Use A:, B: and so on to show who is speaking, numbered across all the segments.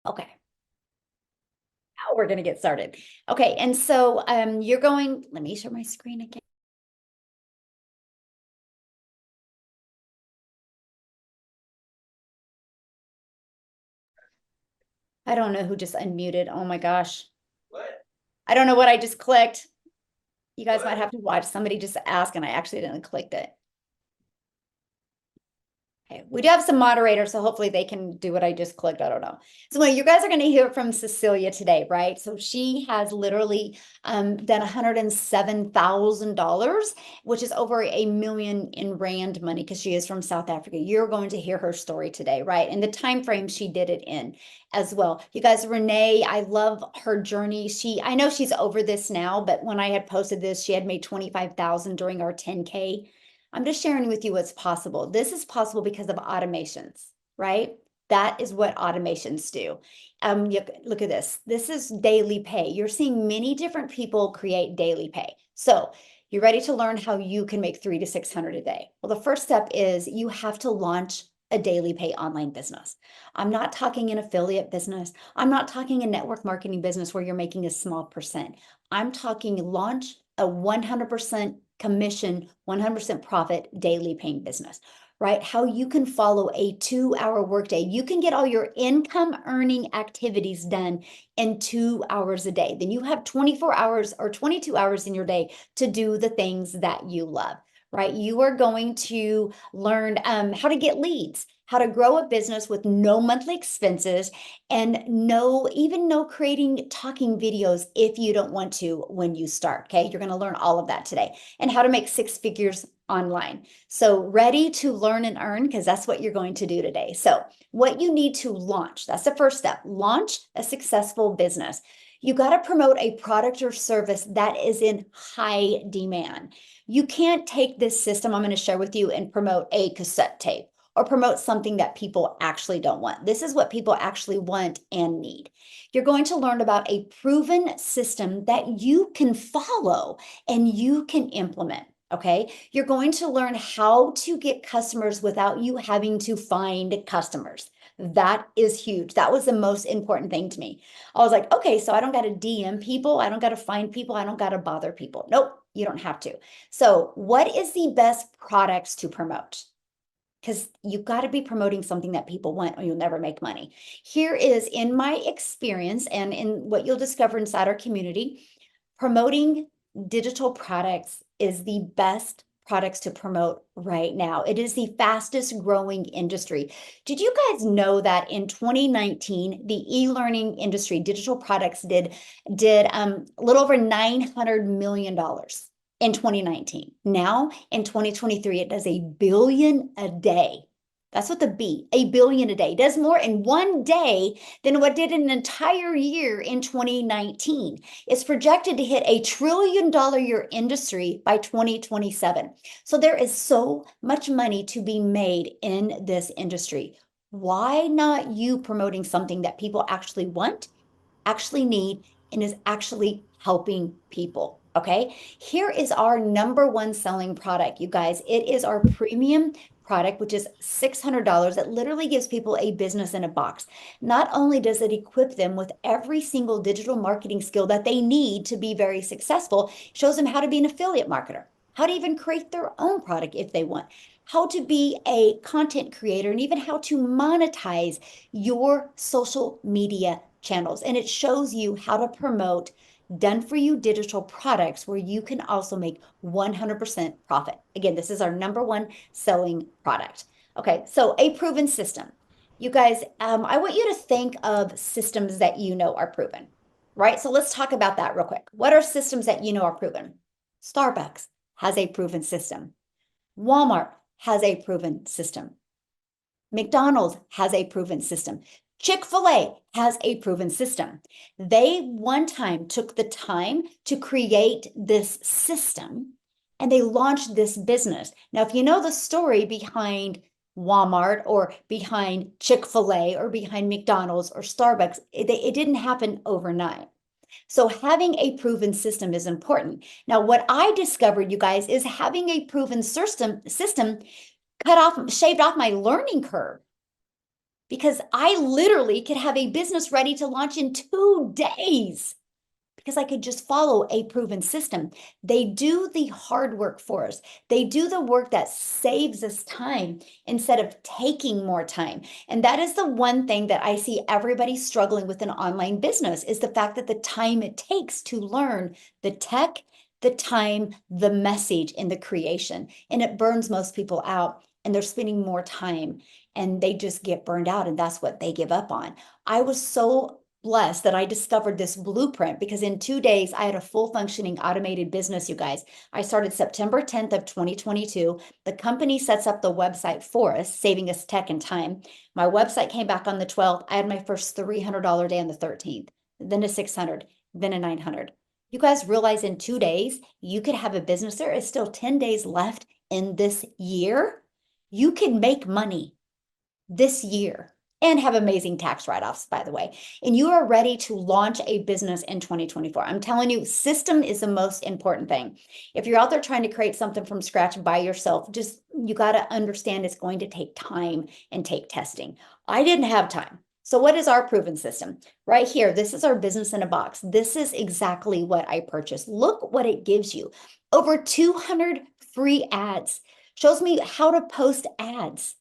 A: Okay, now we're going to get started. Okay, and so you're going, let me share my screen again. I don't know who just unmuted. Oh my gosh.
B: What?
A: I don't know what I just clicked. You guys might
B: What?
A: have to watch. Somebody just asked and I actually didn't click it. Okay, we do have some moderators, so hopefully they can do what I just clicked. I don't know. So you guys are going to hear from Cecilia today, right? So she has literally done $107,000, which is over $1 million in rand money because she is from South Africa. You're going to hear her story today, right? And the time frame she did it in as well. You guys, Renee, I love her journey. I know she's over this now, but when I had posted this, she had made 25,000 during our 10K. I'm just sharing with you what's possible. This is possible because of automations, right? That is what automations do. Look at this. This is daily pay. You're seeing many different people create daily pay. So you're ready to learn how you can make 300 to 600 a day. Well, the first step is you have to launch a daily pay online business. I'm not talking an affiliate business. I'm not talking a network marketing business where you're making a small percent. I'm talking launch a 100% commission, 100% profit daily paying business, right? How you can follow a 2-hour workday. You can get all your income earning activities done in 2 hours a day. Then you have 24 hours or 22 hours in your day to do the things that you love, right? You are going to learn how to get leads, how to grow a business with no monthly expenses, and no creating talking videos if you don't want to when you start. Okay, you're going to learn all of that today, and how to make 6 figures online. So ready to learn and earn, because that's what you're going to do today. So what you need to launch, that's the first step. Launch a successful business. You got to promote a product or service that is in high demand. You can't take this system I'm going to share with you and promote a cassette tape or promote something that people actually don't want. This is what people actually want and need. You're going to learn about a proven system that you can follow and you can implement. Okay. You're going to learn how to get customers without you having to find customers. That is huge. That was the most important thing to me. I was like, okay, so I don't got to DM people. I don't got to find people. I don't got to bother people. Nope, you don't have to. So, what is the best products to promote? Because you've got to be promoting something that people want or you'll never make money. Here is in my experience and in what you'll discover inside our community, promoting digital products is the best products to promote right now. It is the fastest growing industry. Did you guys know that in 2019, the e-learning industry, digital products did a little over $900 million in 2019. Now in 2023, it does $1 billion a day. That's what the $1 billion a day does more in one day than what did an entire year in 2019. It's projected to hit $1 trillion year industry by 2027. So there is so much money to be made in this industry. Why not you promoting something that people actually want, actually need, and is actually helping people? Okay, here is our number one selling product, you guys. It is our premium product, which is $600. That literally gives people a business in a box. Not only does it equip them with every single digital marketing skill that they need to be very successful, shows them how to be an affiliate marketer, how to even create their own product if they want, how to be a content creator, and even how to monetize your social media channels. And it shows you how to promote done for you digital products where you can also make 100% profit. Again, this is our number one selling product. Okay, so a proven system. You guys, I want you to think of systems that you know are proven, right? So let's talk about that real quick. What are systems that you know are proven? Starbucks has a proven system. Walmart has a proven system. McDonald's has a proven system. Chick-fil-A has a proven system. They one time took the time to create this system and they launched this business. Now, if you know the story behind Walmart or behind Chick-fil-A or behind McDonald's or Starbucks, it didn't happen overnight. So having a proven system is important. Now, what I discovered, you guys, is having a proven system shaved off my learning curve. because I literally could have a business ready to launch in 2 days because I could just follow a proven system. They do the hard work for us. They do the work that saves us time instead of taking more time. And that is the one thing that I see everybody struggling with in online business is the fact that the time it takes to learn the tech, the time, the message, and the creation. And it burns most people out and they're spending more time and they just get burned out and that's what they give up on. I was so blessed that I discovered this blueprint because in 2 days I had a full functioning automated business, you guys. I started September 10th of 2022. The company sets up the website for us, saving us tech and time. My website came back on the 12th. I had my first $300 day on the 13th, then a 600, then a 900. You guys realize in 2 days, you could have a business. There is still 10 days left in this year. You can make money this year and have amazing tax write-offs, by the way. And you are ready to launch a business in 2024. I'm telling you, system is the most important thing. If you're out there trying to create something from scratch by yourself, just you got to understand it's going to take time and take testing. I didn't have time. So what is our proven system? Right here, this is our business in a box. This is exactly what I purchased. Look what it gives you. Over 200 free ads. Shows me how to post ads.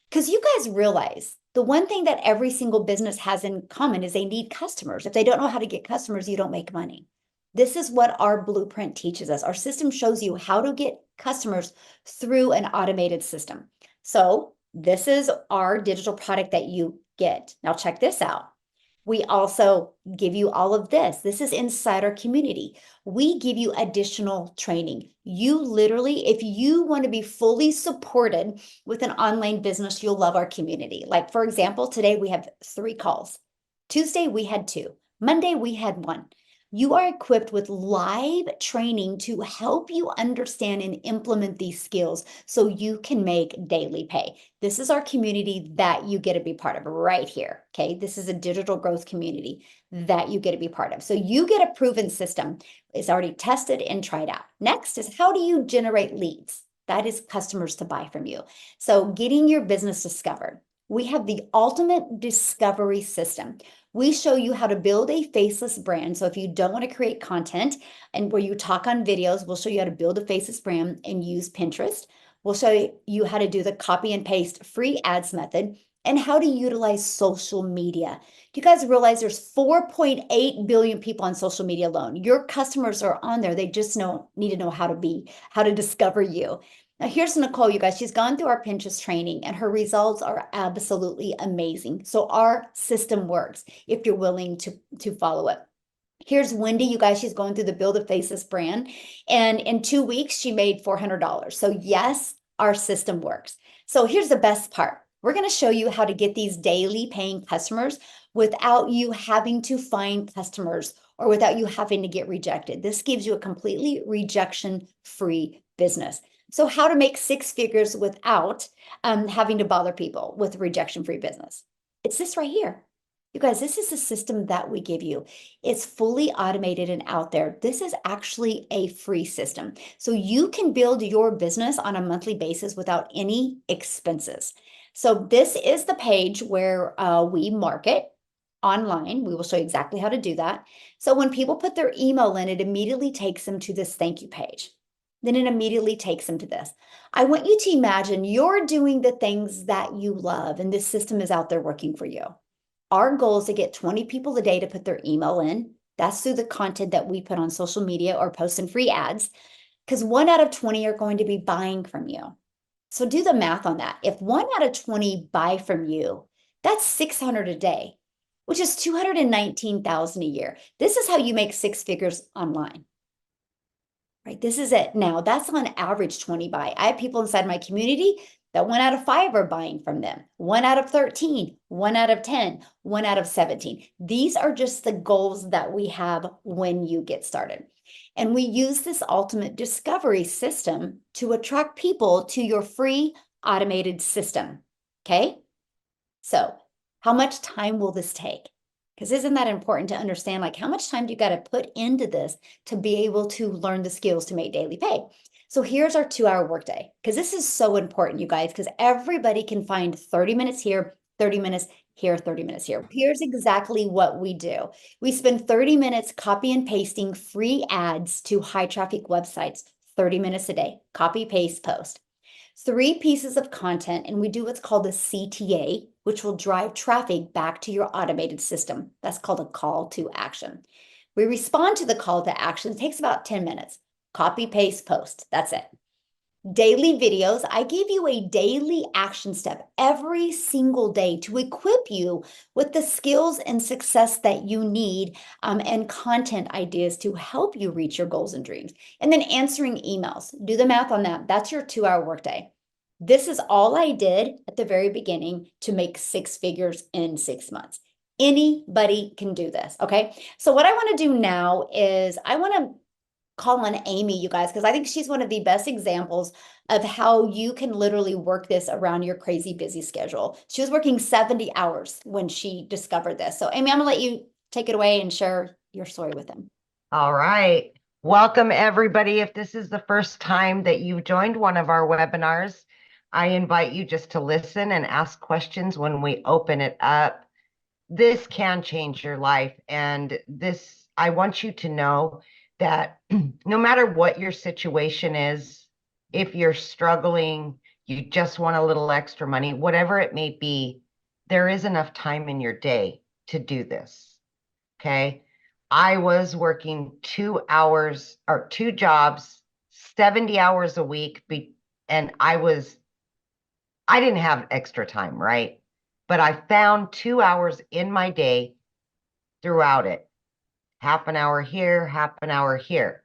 A: Because you guys realize the one thing that every single business has in common is they need customers. If they don't know how to get customers, you don't make money. This is what our blueprint teaches us. Our system shows you how to get customers through an automated system. So this is our digital product that you get. Now check this out. We also give you all of this. This is inside our community. We give you additional training. You literally, if you want to be fully supported with an online business, you'll love our community. Like, for example, today we have 3 calls. Tuesday, we had 2. Monday, we had 1. You are equipped with live training to help you understand and implement these skills so you can make daily pay. This is our community that you get to be part of right here, okay? This is a digital growth community that you get to be part of. So you get a proven system. It's already tested and tried out. Next is how do you generate leads? That is customers to buy from you. So getting your business discovered. We have the ultimate discovery system. We show you how to build a faceless brand. So if you don't want to create content and where you talk on videos, we'll show you how to build a faceless brand and use Pinterest. We'll show you how to do the copy and paste free ads method and how to utilize social media. Do you guys realize there's 4.8 billion people on social media alone? Your customers are on there. They just need to know how to discover you. Now here's Nicole, you guys. She's gone through our Pinterest training and her results are absolutely amazing. So our system works if you're willing to follow it. Here's Wendy, you guys. She's going through the Build a Faceless brand. And in 2 weeks, she made $400. So yes, our system works. So here's the best part. We're going to show you how to get these daily paying customers without you having to find customers or without you having to get rejected. This gives you a completely rejection-free business. So how to make 6 figures without having to bother people with rejection-free business. It's this right here. You guys, this is the system that we give you. It's fully automated and out there. This is actually a free system. So you can build your business on a monthly basis without any expenses. So this is the page where we market online. We will show you exactly how to do that. So when people put their email in, it immediately takes them to this thank you page. Then it immediately takes them to this. I want you to imagine you're doing the things that you love and this system is out there working for you. Our goal is to get 20 people a day to put their email in. That's through the content that we put on social media or post in free ads, because 1 out of 20 are going to be buying from you. So do the math on that. If 1 out of 20 buy from you, that's 600 a day, which is 219,000 a year. This is how you make 6 figures online. Right, this is it. Now, that's on average 20 buy. I have people inside my community that 1 out of 5 are buying from them. 1 out of 13, 1 out of 10, 1 out of 17. These are just the goals that we have when you get started. And we use this ultimate discovery system to attract people to your free automated system. Okay? So, how much time will this take? Because isn't that important to understand, like how much time do you got to put into this to be able to learn the skills to make daily pay? So here's our 2-hour workday, because this is so important, you guys, because everybody can find 30 minutes here 30 minutes here, 30 minutes here. Here's exactly what we do. We spend 30 minutes copy and pasting free ads to high traffic websites, 30 minutes a day, copy, paste, post. 3 pieces of content, and we do what's called a CTA, which will drive traffic back to your automated system. That's called a call to action. We respond to the call to action. It takes about 10 minutes. Copy, paste, post. That's it. Daily videos. I give you a daily action step every single day to equip you with the skills and success that you need, and content ideas to help you reach your goals and dreams. And then answering emails. Do the math on that. That's your 2-hour workday. This is all I did at the very beginning to make 6 figures in 6 months. Anybody can do this, okay? So what I want to do now is I want to call on Amy, you guys, because I think she's one of the best examples of how you can literally work this around your crazy busy schedule. She was working 70 hours when she discovered this. So Amy, I'm gonna let you take it away and share your story with them.
B: All right. Welcome, everybody. If this is the first time that you've joined one of our webinars, I invite you just to listen and ask questions when we open it up. This can change your life. And this, I want you to know that no matter what your situation is, if you're struggling, you just want a little extra money, whatever it may be, there is enough time in your day to do this. Okay. I was working 2 hours or 2 jobs, 70 hours a week. And I didn't have extra time, right? But I found 2 hours in my day throughout it. Half an hour here, half an hour here.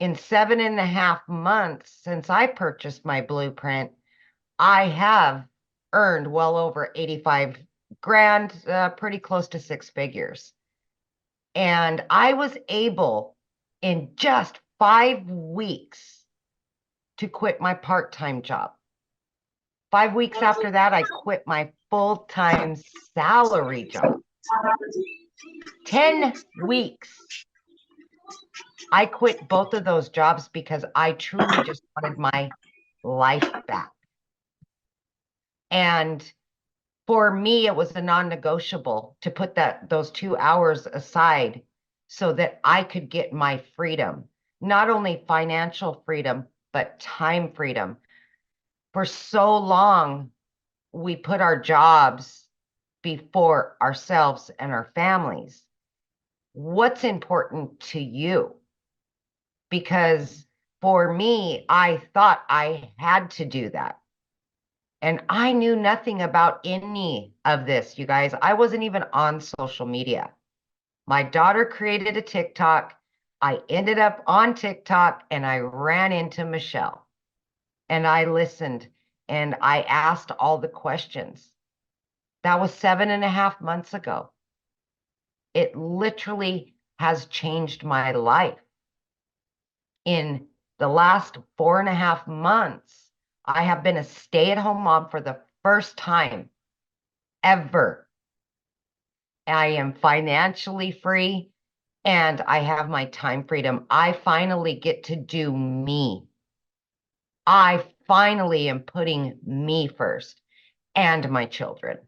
B: In 7.5 months since I purchased my blueprint, I have earned well over 85 grand, pretty close to 6 figures. And I was able in just 5 weeks to quit my part-time job. 5 weeks after that, I quit my full-time salary job. 10 weeks. I quit both of those jobs because I truly just wanted my life back. And for me, it was a non-negotiable to put those 2 hours aside so that I could get my freedom, not only financial freedom, but time freedom. For so long, we put our jobs before ourselves and our families. What's important to you? Because for me, I thought I had to do that. And I knew nothing about any of this, you guys. I wasn't even on social media. My daughter created a TikTok. I ended up on TikTok and I ran into Michelle. And I listened and I asked all the questions. That was 7.5 months ago. It literally has changed my life. In the last 4.5 months, I have been a stay-at-home mom for the first time ever. I am financially free and I have my time freedom. I finally get to do me. I finally am putting me first and my children.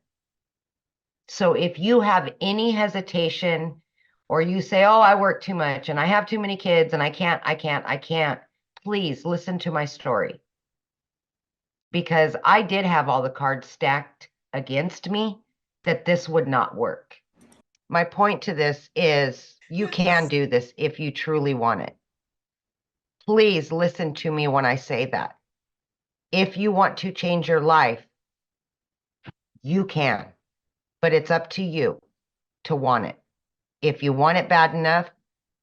B: So if you have any hesitation or you say, oh, I work too much and I have too many kids and I can't, please listen to my story. Because I did have all the cards stacked against me that this would not work. My point to this is you can do this if you truly want it. Please listen to me when I say that. If you want to change your life, you can, but it's up to you to want it. If you want it bad enough,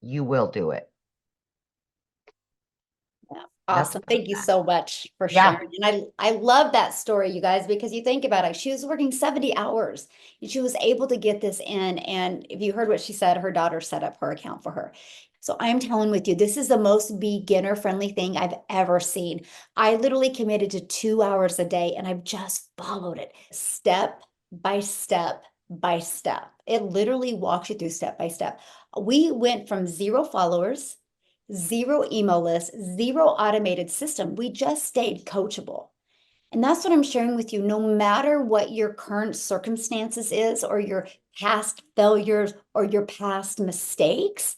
B: you will do it.
A: Awesome. Thank you so much for sharing.
B: Yeah.
A: And I love that story, you guys, because you think about it, she was working 70 hours and she was able to get this in. And if you heard what she said, her daughter set up her account for her. So I'm telling with you, this is the most beginner friendly thing I've ever seen. I literally committed to 2 hours a day and I've just followed it step by step by step. It literally walks you through step by step. We went from 0 followers, 0 email list, 0 automated system. We just stayed coachable. And that's what I'm sharing with you. No matter what your current circumstances is, or your past failures, or your past mistakes,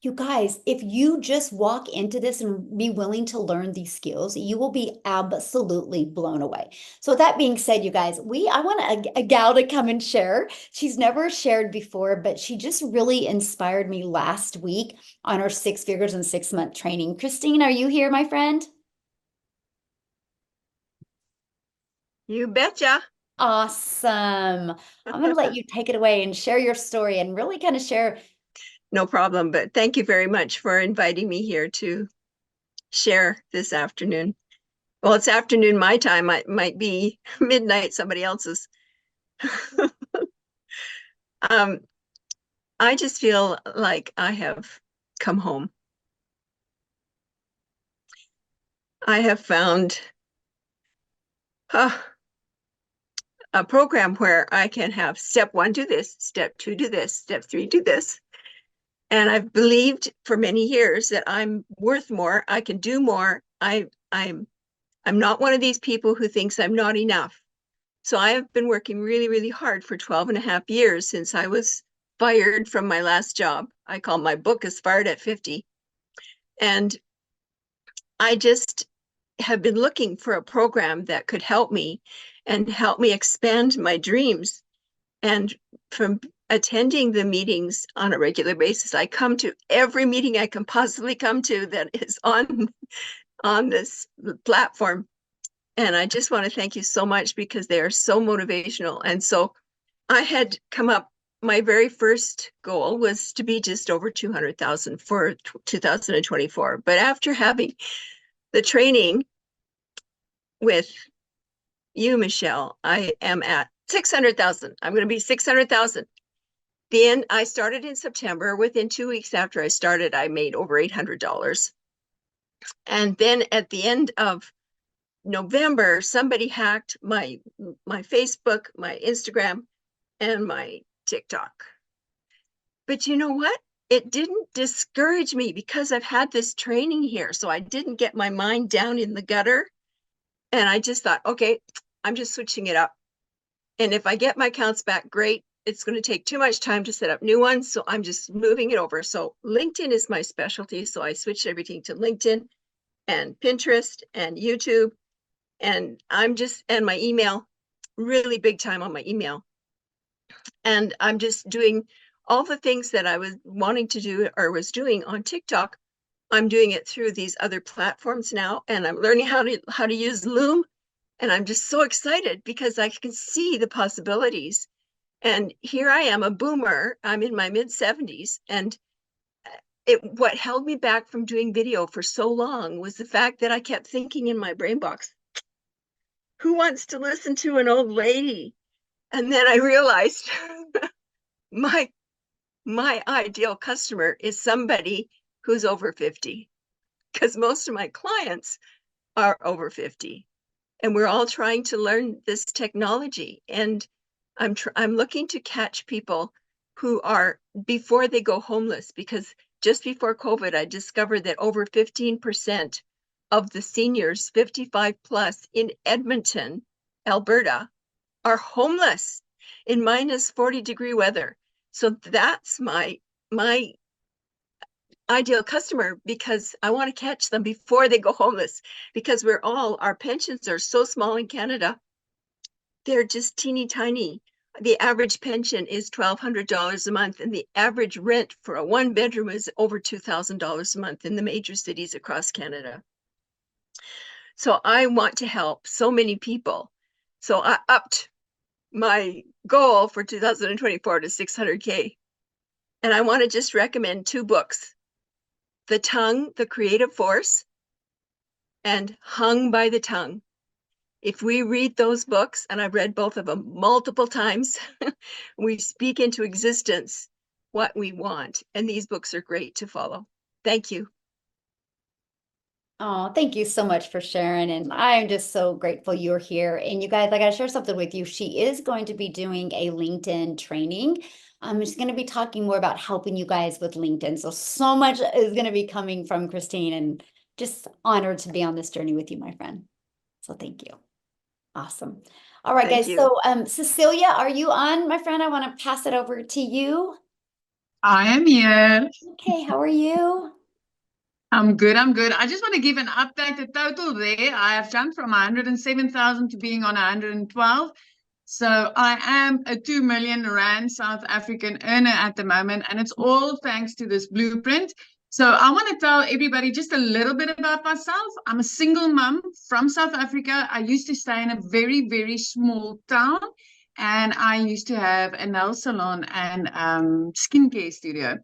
A: you guys, if you just walk into this and be willing to learn these skills, you will be absolutely blown away. So with that being said, you guys, I want a gal to come and share. She's never shared before, but she just really inspired me last week on our 6 figures in 6 month training. Christine, are you here, my friend?
C: You betcha.
A: Awesome. I'm going to let you take it away and share your story and really kind of share.
C: No problem, but thank you very much for inviting me here to share this afternoon. Well, it's afternoon my time. It might be midnight somebody else's. um, I just feel like I have come home. I have found a program where I can have step 1, do this, step 2, do this, step 3, do this. And I've believed for many years that I'm worth more. I can do more. I'm not one of these people who thinks I'm not enough. So I have been working really, really hard for 12 and a half years since I was fired from my last job. I call my book as Fired at 50. And I just have been looking for a program that could help me and help me expand my dreams. And from attending the meetings on a regular basis, I come to every meeting I can possibly come to that is on this platform. And I just want to thank you so much because they are so motivational. And so I had come up, my very first goal was to be just over 200,000 for 2024. But after having the training with you, Michelle, I am at 600,000. I'm going to be 600,000. Then I started in September. Within 2 weeks after I started, I made over $800. And then at the end of November, somebody hacked my Facebook, my Instagram, and my TikTok. But you know what? It didn't discourage me because I've had this training here. So I didn't get my mind down in the gutter. And I just thought, okay, I'm just switching it up. And if I get my accounts back, great. It's going to take too much time to set up new ones. So I'm just moving it over. So LinkedIn is my specialty. So I switched everything to LinkedIn and Pinterest and YouTube. And and my email, really big time on my email. And I'm just doing all the things that I was wanting to do or was doing on TikTok. I'm doing it through these other platforms now. And I'm learning how to use Loom. And I'm just so excited because I can see the possibilities. And here I am, a boomer. I'm in my mid-70s. And what held me back from doing video for so long was the fact that I kept thinking in my brain box, who wants to listen to an old lady? And then I realized my ideal customer is somebody who's over 50, because most of my clients are over 50. And we're all trying to learn this technology. And I'm looking to catch people who are before they go homeless, because just before COVID, I discovered that over 15% of the seniors 55 plus in Edmonton, Alberta, are homeless in minus 40-degree weather. So that's my ideal customer, because I want to catch them before they go homeless, because our pensions are so small in Canada. They're just teeny tiny. The average pension is $1,200 a month, and the average rent for a 1-bedroom is over $2,000 a month in the major cities across Canada. So I want to help so many people. So I upped my goal for 2024 to 600K. And I want to just recommend 2 books: The Tongue, The Creative Force, and Hung by the Tongue. If we read those books, and I've read both of them multiple times, we speak into existence what we want. And these books are great to follow. Thank you.
A: Oh, thank you so much for sharing. And I'm just so grateful you're here. And you guys, I got to share something with you. She is going to be doing a LinkedIn training. She's going to be talking more about helping you guys with LinkedIn. So much is going to be coming from Christine, and just honored to be on this journey with you, my friend. So thank you. Awesome. All right,
C: Thank
A: guys.
C: you.
A: So, Cecilia, are you on, my friend? I want to pass it over to you.
D: I am here.
A: Okay, how are you?
D: I'm good. I'm good. I just want to give an update. The total there, I have jumped from 107,000 to being on 112. So I am a 2 million Rand South African earner at the moment, and it's all thanks to this blueprint. So I want to tell everybody just a little bit about myself. I'm a single mom from South Africa. I used to stay in a very, very small town, and I used to have a nail salon and skincare studio.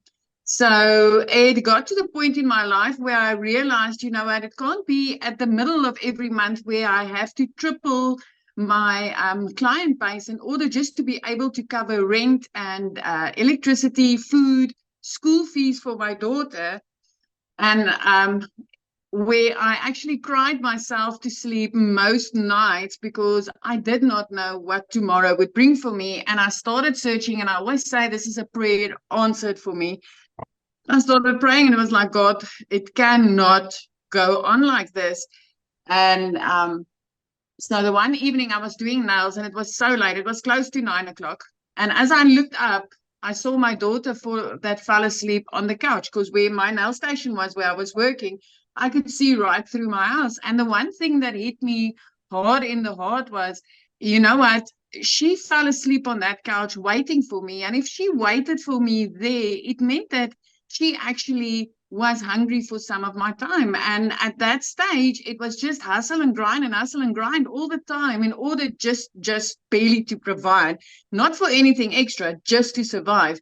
D: So it got to the point in my life where I realized, you know what, it can't be at the middle of every month where I have to triple my client base in order just to be able to cover rent and electricity, food, school fees for my daughter. And where I actually cried myself to sleep most nights because I did not know what tomorrow would bring for me. And I started searching, and I always say this is a prayer answered for me. I started praying, and it was like, God, it cannot go on like this. And so the one evening I was doing nails, and it was so late, it was close to 9 o'clock. And as I looked up, I saw my daughter that fell asleep on the couch, because where my nail station was, where I was working, I could see right through my house. And the one thing that hit me hard in the heart was, you know what? She fell asleep on that couch waiting for me. And if she waited for me there, it meant that she actually was hungry for some of my time. And at that stage, it was just hustle and grind all the time in order just barely to provide, not for anything extra, just to survive.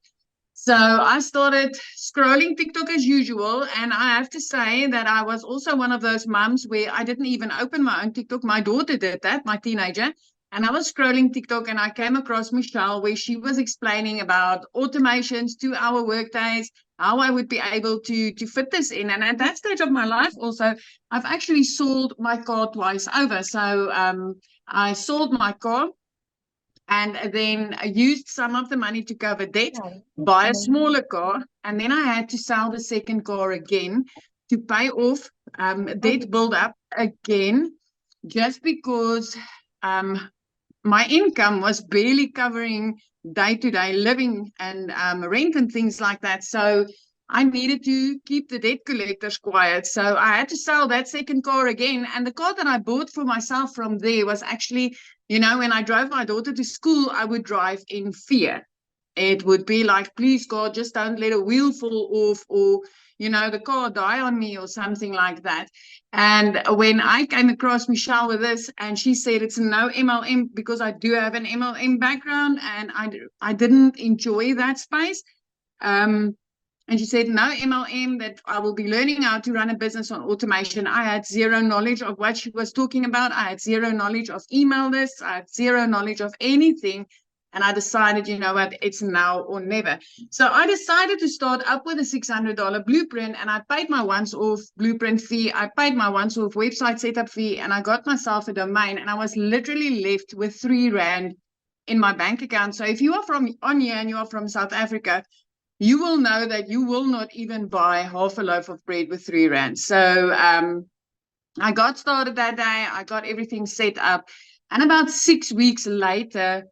D: So I started scrolling TikTok as usual. And I have to say that I was also one of those mums where I didn't even open my own TikTok. My daughter did that, my teenager. And I was scrolling TikTok, and I came across Michelle, where she was explaining about automations, 2-hour workdays, how I would be able to fit this in. And at that stage of my life also, I've actually sold my car twice over. So I sold my car, and then I used some of the money to cover debt, buy a smaller car, and then I had to sell the second car again to pay off debt build up again, just because my income was barely covering day-to-day living and rent and things like that. So I needed to keep the debt collectors quiet. So I had to sell that second car again. And the car that I bought for myself from there was actually, you know, when I drove my daughter to school, I would drive in fear. It would be like, please, God, just don't let a wheel fall off, or, you know, the car die on me or something like that. And when I came across Michelle with this, and she said it's no MLM, because I do have an MLM background, and I didn't enjoy that space. And she said, no MLM, that I will be learning how to run a business on automation. I had zero knowledge of what she was talking about. I had zero knowledge of email lists. I had zero knowledge of anything. And I decided, you know what, it's now or never. So I decided to start up with a $600 blueprint, and I paid my once-off blueprint fee. I paid my once-off website setup fee, and I got myself a domain, and I was literally left with 3 Rand in my bank account. So if you are on here and you are from South Africa, you will know that you will not even buy half a loaf of bread with 3 Rand. So I got started that day. I got everything set up. And about 6 weeks later,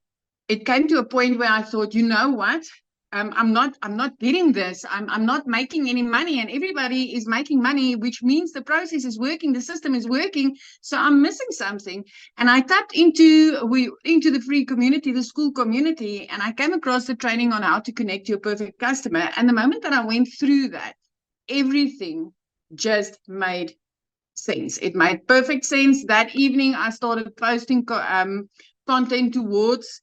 D: it came to a point where I thought, you know what? I'm not getting this. I'm not making any money, and everybody is making money, which means the process is working, the system is working. So I'm missing something. And I tapped into the free community, the school community, and I came across the training on how to connect to your perfect customer. And the moment that I went through that, everything just made sense. It made perfect sense. That evening, I started posting content towards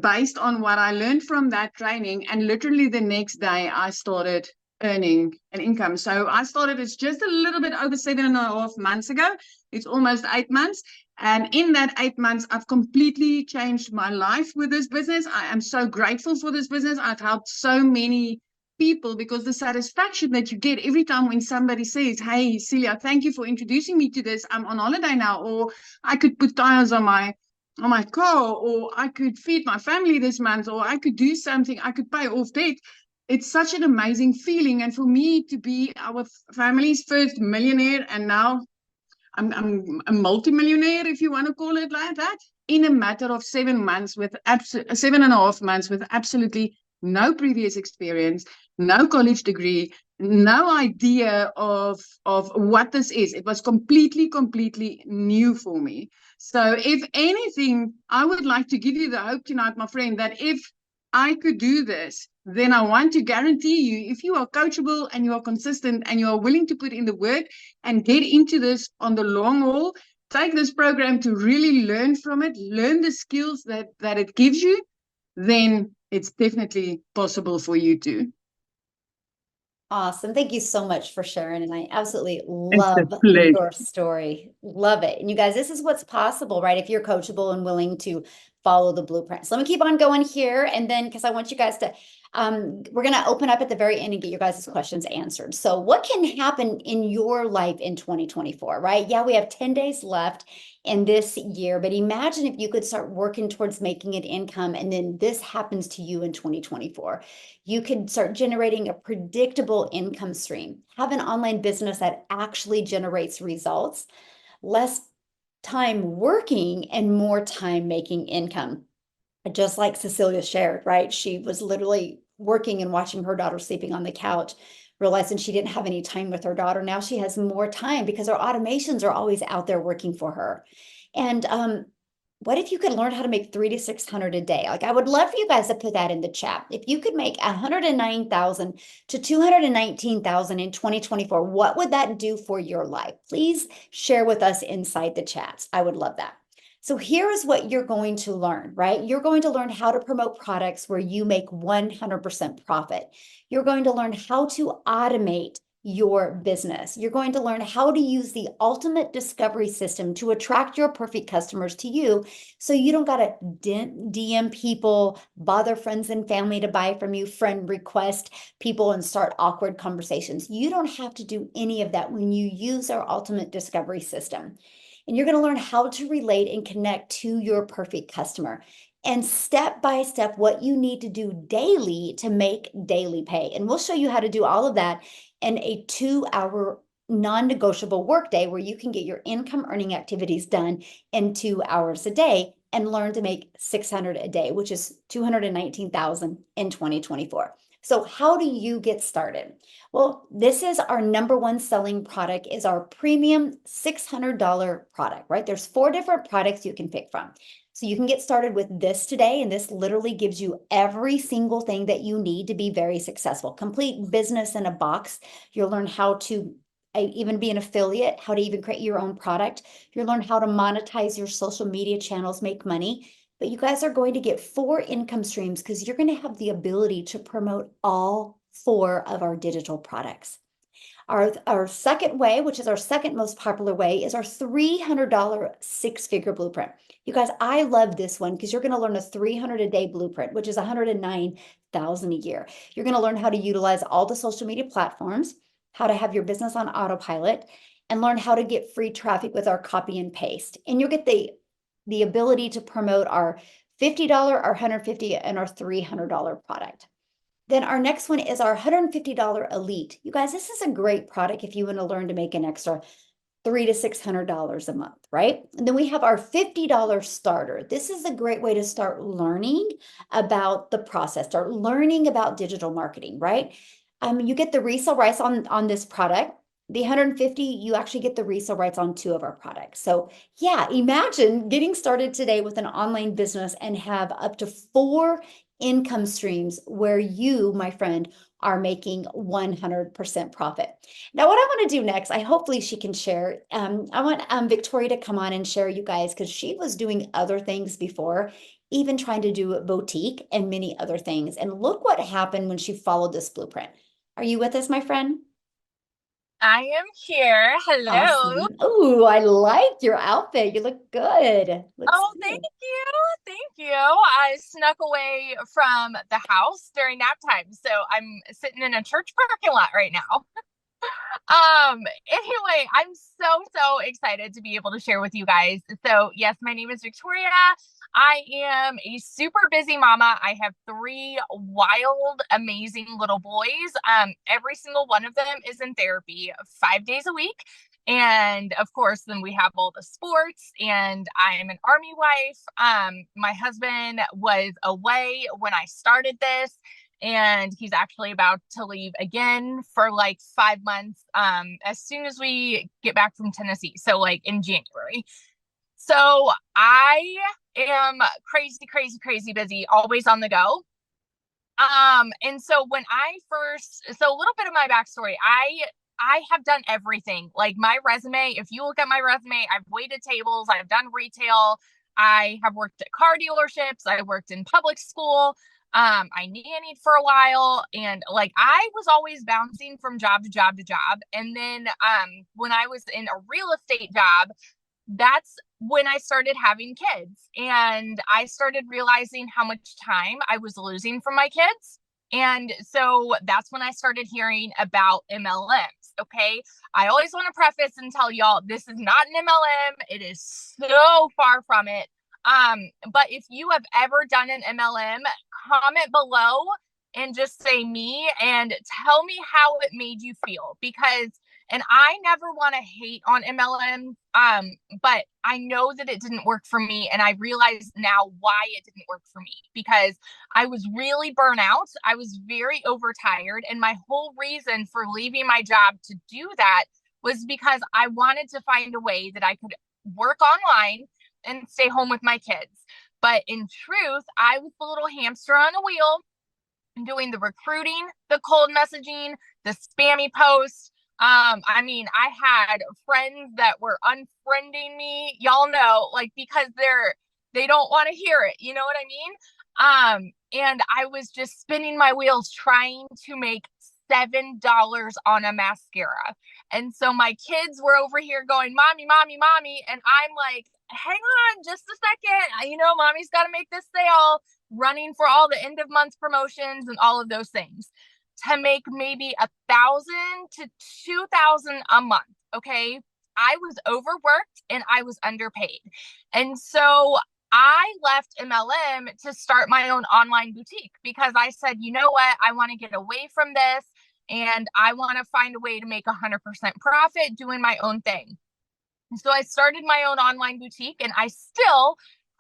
D: based on what I learned from that training, and literally the next day I started earning an income. So I started, it's just a little bit over 7.5 months ago. It's almost 8 months. And in that 8 months, I've completely changed my life with this business. I am so grateful for this business. I've helped so many people, because the satisfaction that you get every time when somebody says, hey, Celia, thank you for introducing me to this. I'm on holiday now, or I could put tires on my car, or I could feed my family this month, or I could do something, I could pay off debt. It's such an amazing feeling. And for me to be our family's first millionaire, and now I'm a multimillionaire, if you want to call it like that, in a matter of 7 months, with 7.5 months, with absolutely no previous experience, no college degree, no idea of what this is. It was completely new for me. So if anything, I would like to give you the hope tonight, my friend, that if I could do this, then I want to guarantee you, if you are coachable and you are consistent and you are willing to put in the work and get into this on the long haul, take this program to really learn from it, learn the skills that it gives you, then it's definitely possible for you too.
A: Awesome. Thank you so much for sharing. And I absolutely
D: It's a
A: love
D: pleasure.
A: your story. Love it. And you guys, this is what's possible, right? If you're coachable and willing to follow the blueprint. So let me keep on going here. And then, because I want you guys to, we're going to open up at the very end and get your guys' questions answered. So what can happen in your life in 2024, right? Yeah, we have 10 days left in this year, but imagine if you could start working towards making an income and then this happens to you in 2024. You could start generating a predictable income stream, have an online business that actually generates results, less time working and more time making income. Just like Cecilia shared, right? She was literally working and watching her daughter sleeping on the couch, realizing she didn't have any time with her daughter. Now she has more time because her automations are always out there working for her. And what if you could learn how to make 300 to 600 a day? Like, I would love for you guys to put that in the chat. If you could make 109,000 to 219,000 in 2024, what would that do for your life? Please share with us inside the chats. I would love that. So here is what you're going to learn, right? You're going to learn how to promote products where you make 100% profit. You're going to learn how to automate your business. You're going to learn how to use the ultimate discovery system to attract your perfect customers to you, so you don't got to DM people, bother friends and family to buy from you, friend request people, and start awkward conversations. You don't have to do any of that when you use our ultimate discovery system. And you're going to learn how to relate and connect to your perfect customer, and step by step what you need to do daily to make daily pay. And we'll show you how to do all of that in a 2-hour non-negotiable workday where you can get your income earning activities done in 2 hours a day and learn to make 600 a day, which is 219,000 in 2024. So how do you get started? Well, this is our number one selling product, is our premium $600 product, right? There's 4 different products you can pick from. So you can get started with this today, and this literally gives you every single thing that you need to be very successful. Complete business in a box. You'll learn how to even be an affiliate, how to even create your own product. You'll learn how to monetize your social media channels, make money. But you guys are going to get 4 income streams because you're going to have the ability to promote all 4 of our digital products. Our second way, which is our second most popular way, is our $300 6-figure blueprint. You guys, I love this one because you're going to learn a 300 a day blueprint, which is 109,000 a year. You're going to learn how to utilize all the social media platforms, how to have your business on autopilot, and learn how to get free traffic with our copy and paste. And you'll get the ability to promote our $50, our $150, and our $300 product. Then our next one is our $150 Elite. You guys, this is a great product if you want to learn to make an extra $300 to $600 a month, right? And then we have our $50 starter. This is a great way to start learning about the process, start learning about digital marketing, right? You get the resale rights on this product. The 150, you actually get the resale rights on 2 of our products. So yeah, imagine getting started today with an online business and have up to 4 income streams where you, my friend, are making 100% profit. Now, what I want to do next, hopefully she can share. I want Victoria to come on and share, you guys, because she was doing other things before, even trying to do a boutique and many other things. And look what happened when she followed this blueprint. Are you with us, my friend?
E: I am here. Hello.
A: Awesome. Oh, I like your outfit. You look good.
E: Oh, thank you. Thank you. I snuck away from the house during nap time, so I'm sitting in a church parking lot right now. Anyway, I'm so excited to be able to share with you guys. So yes, my name is Victoria. I am a super busy mama. I have 3 wild, amazing little boys. Every single one of them is in therapy 5 days a week. And of course, then we have all the sports, and I'm an Army wife. My husband was away when I started this, and he's actually about to leave again for like 5 months, as soon as we get back from Tennessee. So like in January. So I am crazy, crazy, crazy busy, always on the go. And so when so a little bit of my backstory, I have done everything. Like my resume, if you look at my resume, I've waited tables, I've done retail, I have worked at car dealerships, I worked in public school, I nannied for a while, and like I was always bouncing from job to job to job. And then when I was in a real estate job, that's when I started having kids, and I started realizing how much time I was losing from my kids. And so that's when I started hearing about MLMs. Okay. I always want to preface and tell y'all, this is not an MLM. It is so far from it. But if you have ever done an MLM, comment below and just say me and tell me how it made you feel, because and I never want to hate on MLM, but I know that it didn't work for me. And I realize now why it didn't work for me, because I was really burnt out. I was very overtired. And my whole reason for leaving my job to do that was because I wanted to find a way that I could work online and stay home with my kids. But in truth, I was the little hamster on a wheel doing the recruiting, the cold messaging, the spammy posts. I mean, I had friends that were unfriending me, y'all know, like, because they don't want to hear it. You know what I mean? And I was just spinning my wheels trying to make $7 on a mascara. And so my kids were over here going, mommy, mommy, mommy. And I'm like, hang on just a second. You know, mommy's got to make this sale, running for all the end of month promotions and all of those things to make maybe $1,000 to $2,000 a month. Okay. I was overworked and I was underpaid. And so I left MLM to start my own online boutique, because I said, you know what? I want to get away from this, and I want to find a way to make 100% profit doing my own thing. So I started my own online boutique, and I still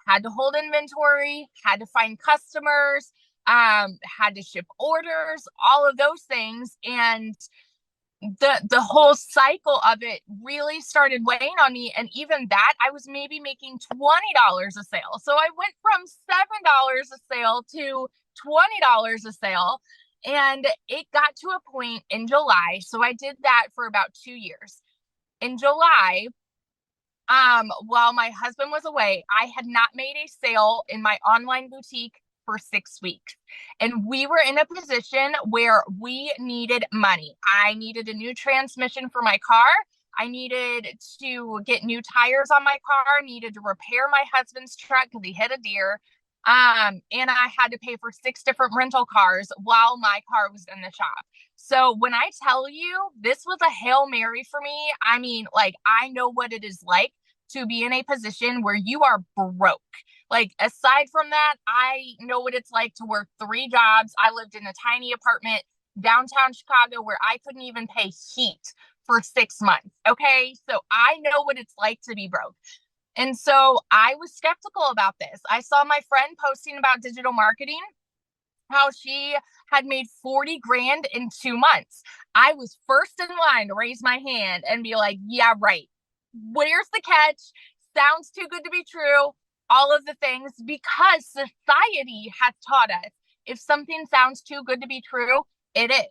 E: had to hold inventory, had to find customers, had to ship orders, all of those things. And the whole cycle of it really started weighing on me. And even that, I was maybe making $20 a sale. So I went from $7 a sale to $20 a sale. And it got to a point in July. So I did that for about 2 years. In July, while my husband was away, I had not made a sale in my online boutique for 6 weeks. And we were in a position where we needed money. I needed a new transmission for my car. I needed to get new tires on my car, needed to repair my husband's truck because he hit a deer. And I had to pay for 6 different rental cars while my car was in the shop. So when I tell you this was a Hail Mary for me, I mean, like, I know what it is like to be in a position where you are broke. Like, aside from that, I know what it's like to work 3 jobs. I lived in a tiny apartment downtown Chicago where I couldn't even pay heat for 6 months. Okay. So I know what it's like to be broke. And so I was skeptical about this. I saw my friend posting about digital marketing, how she had made 40 grand in 2 months. I was first in line to raise my hand and be like, yeah, right. Where's the catch? Sounds too good to be true. All of the things, because society has taught us if something sounds too good to be true, it is,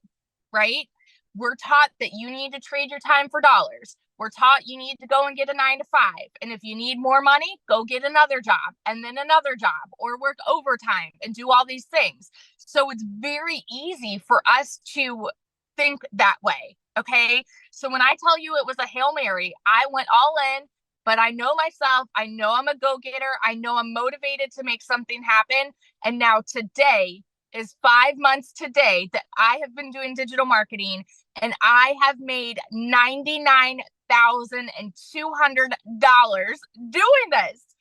E: right? We're taught that you need to trade your time for dollars. We're taught you need to go and get a 9 to 5. And if you need more money, go get another job and then another job, or work overtime and do all these things. So it's very easy for us to think that way. Okay. So when I tell you it was a Hail Mary, I went all in, but I know myself. I know I'm a go-getter. I know I'm motivated to make something happen. And now today is 5 months today that I have been doing digital marketing, and I have made $99,200 doing this.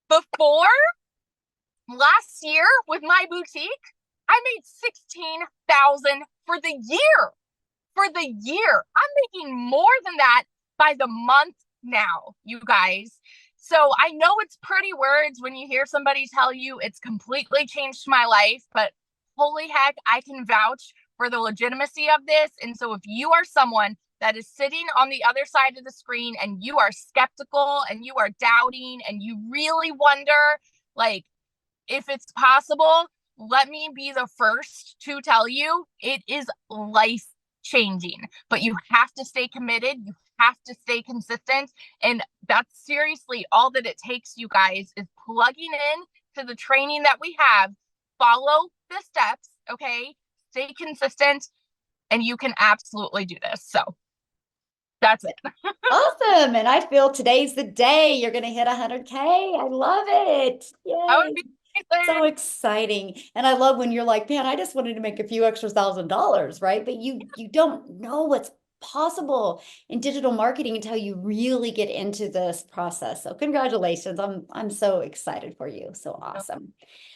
E: Before last year with my boutique, I made $16,000 for the year. For the year, I'm making more than that by the month now, you guys. So I know it's pretty words when you hear somebody tell you it's completely changed my life, but holy heck, I can vouch for the legitimacy of this. And so if you are someone that is sitting on the other side of the screen and you are skeptical and you are doubting and you really wonder, like, if it's possible, let me be the first to tell you it is life changing, but you have to stay committed. You have to stay consistent. And that's seriously all that it takes, you guys, is plugging in to the training that we have, follow the steps, okay? Stay consistent, and you can absolutely do this. So that's it.
A: Awesome. And I feel today's the day you're going to hit 100K. I love it.
E: That would
A: Yay.
E: be
A: So exciting. And I love when you're like, man, I just wanted to make a few extra $1,000, right? But you don't know what's possible in digital marketing until you really get into this process. So congratulations. I'm so excited for you. So awesome.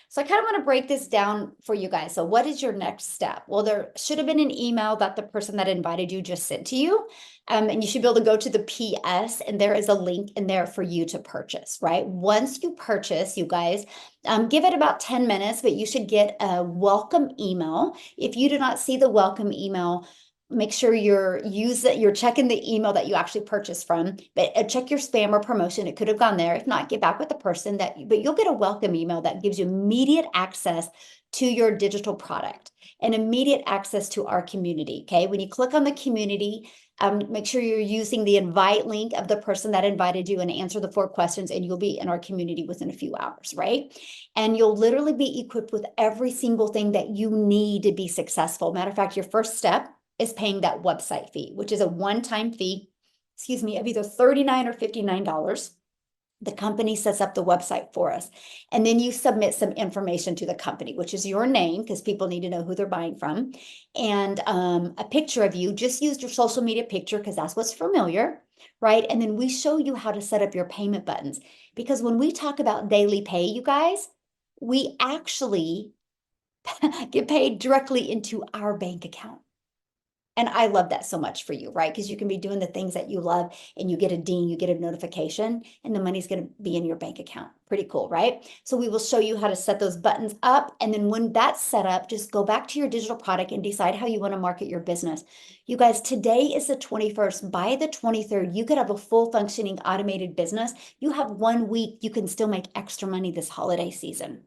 A: So I kind of want to break this down for you guys. So what is your next step? Well, there should have been an email that the person that invited you just sent to you. And you should be able to go to the PS, and there is a link in there for you to purchase, right? Once you purchase, you guys, give it about 10 minutes, but you should get a welcome email. If you do not see the welcome email, make sure you're checking the email that you actually purchased from, but check your spam or promotion. It could have gone there. If not, get back with the person but you'll get a welcome email that gives you immediate access to your digital product and immediate access to our community. Okay. When you click on the community, make sure you're using the invite link of the person that invited you and answer the 4 questions, and you'll be in our community within a few hours, right? And you'll literally be equipped with every single thing that you need to be successful. Matter of fact, your first step is paying that website fee, which is a one-time fee, of either $39 or $59. The company sets up the website for us. And then you submit some information to the company, which is your name, because people need to know who they're buying from, and a picture of you. Just use your social media picture because that's what's familiar, right? And then we show you how to set up your payment buttons. Because when we talk about daily pay, you guys, we actually get paid directly into our bank account. And I love that so much for you, right? Because you can be doing the things that you love and you get a ding, you get a notification, and the money's going to be in your bank account. Pretty cool, right? So we will show you how to set those buttons up. And then when that's set up, just go back to your digital product and decide how you want to market your business. You guys, today is the 21st. By the 23rd, you could have a full functioning automated business. You have 1 week, you can still make extra money this holiday season.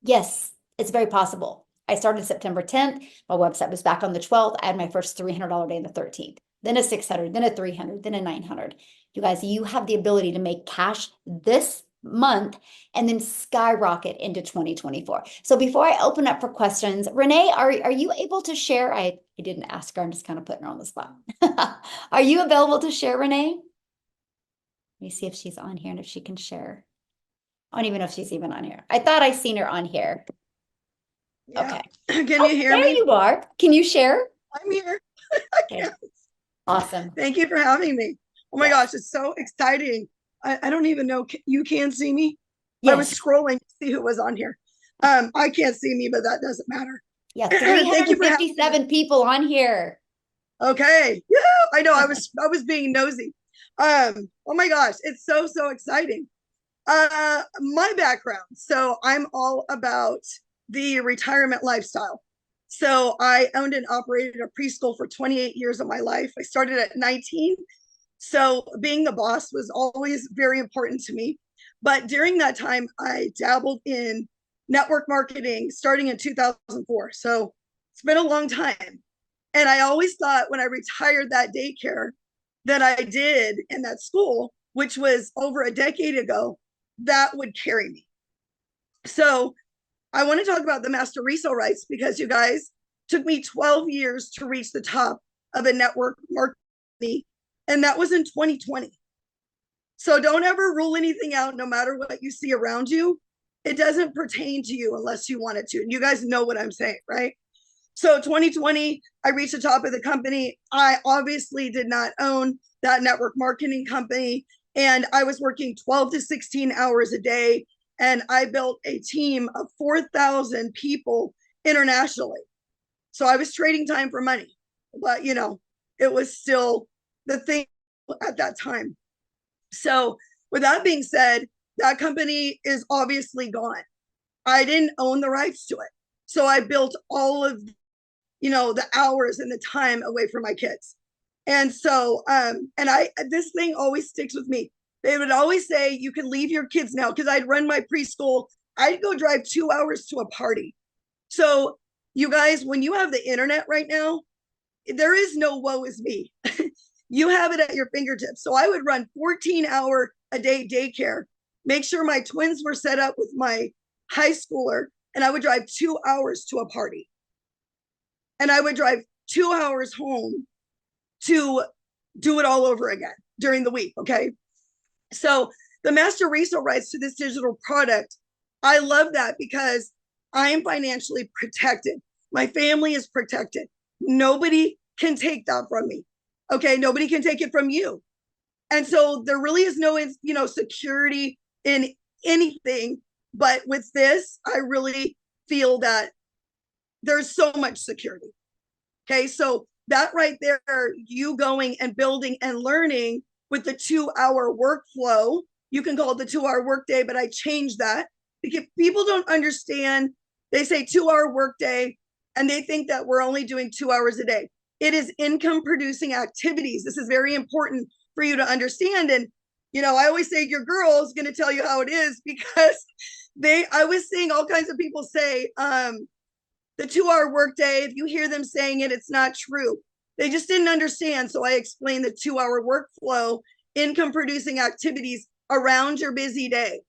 A: Yes, it's very possible. I started September 10th. My website was back on the 12th. I had my first $300 day on the 13th, then a 600, then a 300, then a 900. You guys, you have the ability to make cash this month and then skyrocket into 2024. So before I open up for questions, Renee, are you able to share? I didn't ask her. I'm just kind of putting her on the spot. Are you available to share, Renee? Let me see if she's on here and if she can share. I don't even know if she's even on here. I thought I seen her on here.
F: Yeah.
A: Okay.
F: Can you hear
A: there
F: me?
A: You are. Can you share?
F: I'm here.
A: Okay. Awesome.
F: Thank you for having me. Oh my gosh, it's so exciting. I don't even know. You can see me?
A: Yes.
F: I was scrolling to see who was on here. I can't see me, but that doesn't matter.
A: Yeah,
F: Thank you for having
A: 357 people on here.
F: Okay. Yeah, I know. I was being nosy. Oh my gosh, it's so exciting. My background. So I'm all about the retirement lifestyle. So I owned and operated a preschool for 28 years of my life. I started at 19. So being the boss was always very important to me. But during that time, I dabbled in network marketing starting in 2004. So it's been a long time. And I always thought when I retired that daycare that I did in that school, which was over a decade ago, that would carry me. So I want to talk about the master resale rights because you guys, took me 12 years to reach the top of a network marketing, and that was in 2020. So don't ever rule anything out, no matter what you see around you. It doesn't pertain to you unless you want it to. And you guys know what I'm saying, right? So 2020, I reached the top of the company. I obviously did not own that network marketing company, and I was working 12 to 16 hours a day. And I built a team of 4,000 people internationally. So I was trading time for money, but it was still the thing at that time. So with that being said, that company is obviously gone. I didn't own the rights to it. So I built all of, the hours and the time away from my kids. And so, this thing always sticks with me. They would always say, you can leave your kids now, because I'd run my preschool. I'd go drive 2 hours to a party. So you guys, when you have the internet right now, there is no woe is me. You have it at your fingertips. So I would run 14-hour a day daycare, make sure my twins were set up with my high schooler, and I would drive 2 hours to a party. And I would drive 2 hours home to do it all over again during the week. Okay. So the master resale rights to this digital product, I love that because I am financially protected. My family is protected. Nobody can take that from me. Okay. Nobody can take it from you. And so there really is no, security in anything. But with this, I really feel that there's so much security. Okay. So that right there, you going and building and learning with the 2-hour workflow, you can call it the 2-hour workday, but I changed that because people don't understand. They say 2-hour workday and they think that we're only doing 2 hours a day. It is income producing activities. This is very important for you to understand. And, I always say your girl is going to tell you how it is, because I was seeing all kinds of people say, the 2-hour workday, if you hear them saying it, it's not true. They just didn't understand. So I explained the 2-hour workflow, income producing activities around your busy day.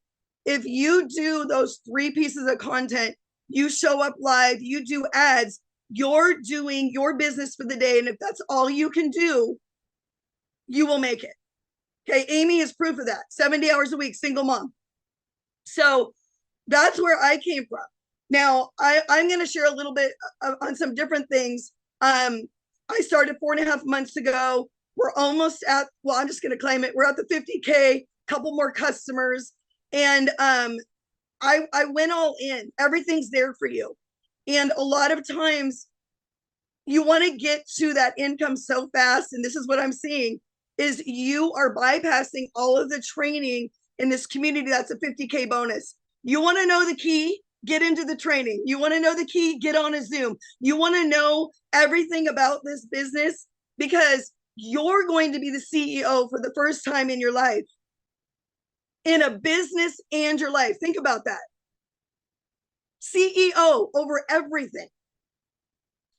F: If you do those 3 pieces of content, you show up live, you do ads, you're doing your business for the day. And if that's all you can do, you will make it. Okay. Amy is proof of that. 70 hours a week, single mom. So that's where I came from. Now, I'm going to share a little bit on some different things. I started 4.5 months ago. We're almost at, I'm just going to claim it. We're at the 50K, couple more customers. And I went all in. Everything's there for you. And a lot of times you want to get to that income so fast. And this is what I'm seeing is you are bypassing all of the training in this community. That's a 50K bonus. You want to know the key? Get into the training. You want to know the key? Get on a Zoom. You want to know everything about this business because you're going to be the CEO for the first time in your life, in a business and your life. Think about that. CEO over everything.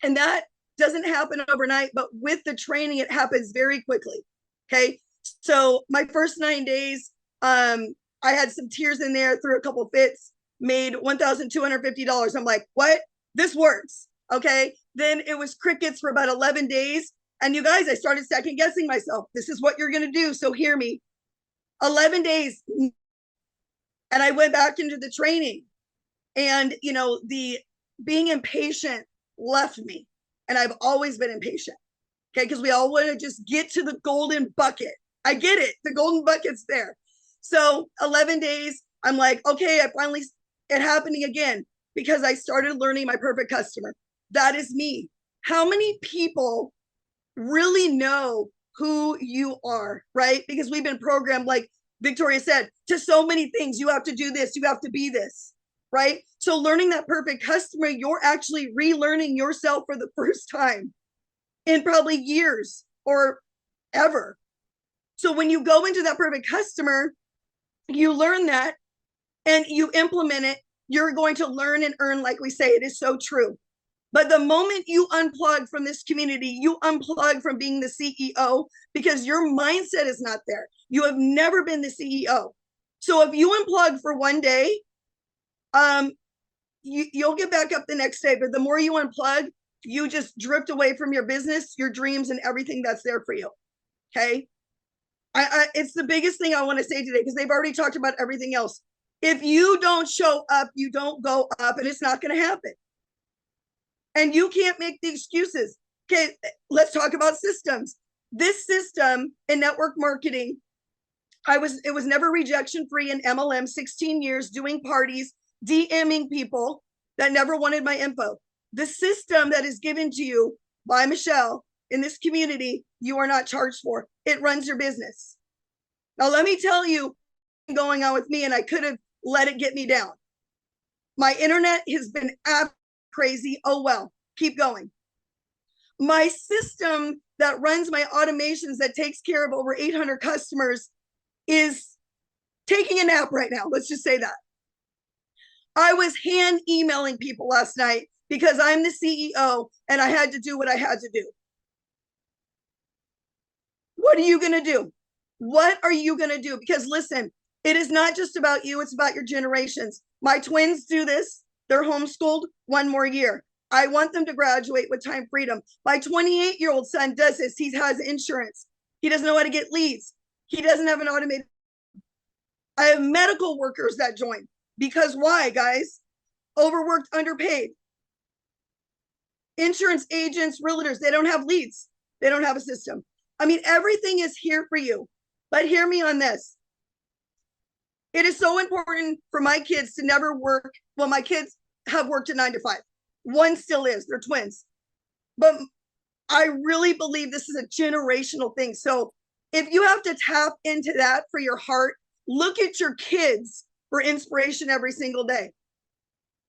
F: And that doesn't happen overnight, but with the training, it happens very quickly. Okay. So my first 9 days, I had some tears in there, threw a couple fits, made $1,250. I'm like, what? This works. Okay. Then it was crickets for about 11 days. And you guys, I started second guessing myself. This is what you're going to do. So hear me. 11 days. And I went back into the training and, the being impatient left me. And I've always been impatient. Okay. Because we all want to just get to the golden bucket. I get it. The golden bucket's there. So 11 days, I'm like, okay, it happening again because I started learning my perfect customer. That is me. How many people really know who you are, right? Because we've been programmed, like Victoria said, to so many things. You have to do this. You have to be this, right? So learning that perfect customer, you're actually relearning yourself for the first time in probably years or ever. So when you go into that perfect customer, you learn that and you implement it, you're going to learn and earn, like we say. It is so true. But the moment you unplug from this community, you unplug from being the CEO because your mindset is not there. You have never been the CEO. So if you unplug for one day, you'll get back up the next day. But the more you unplug, you just drift away from your business, your dreams, and everything that's there for you. Okay. It's the biggest thing I want to say today because they've already talked about everything else. If you don't show up, you don't go up, and it's not going to happen. And you can't make the excuses. Okay, let's talk about systems. This system in network marketing, it was never rejection free in MLM, 16 years doing parties, DMing people that never wanted my info. The system that is given to you by Michelle in this community you are not charged for. It runs your business. Now, let me tell you what's going on with me, and I could have let it get me down. My internet has been crazy. Oh, well, keep going. My system that runs my automations that takes care of over 800 customers is taking a nap right now. Let's just say that. I was hand emailing people last night because I'm the CEO and I had to do what I had to do. What are you going to do? What are you going to do? Because listen, it is not just about you. It's about your generations. My twins do this. They're homeschooled 1 more year. I want them to graduate with time freedom. My 28-year-old son does this. He has insurance. He doesn't know how to get leads. He doesn't have an automated. I have medical workers that join. Because why, guys? Overworked, underpaid. Insurance agents, realtors, they don't have leads. They don't have a system. I mean, everything is here for you. But hear me on this. It is so important for my kids to never work. Well, my kids have worked a 9 to 5. One still is. They're twins. But I really believe this is a generational thing. So if you have to tap into that for your heart, look at your kids for inspiration every single day.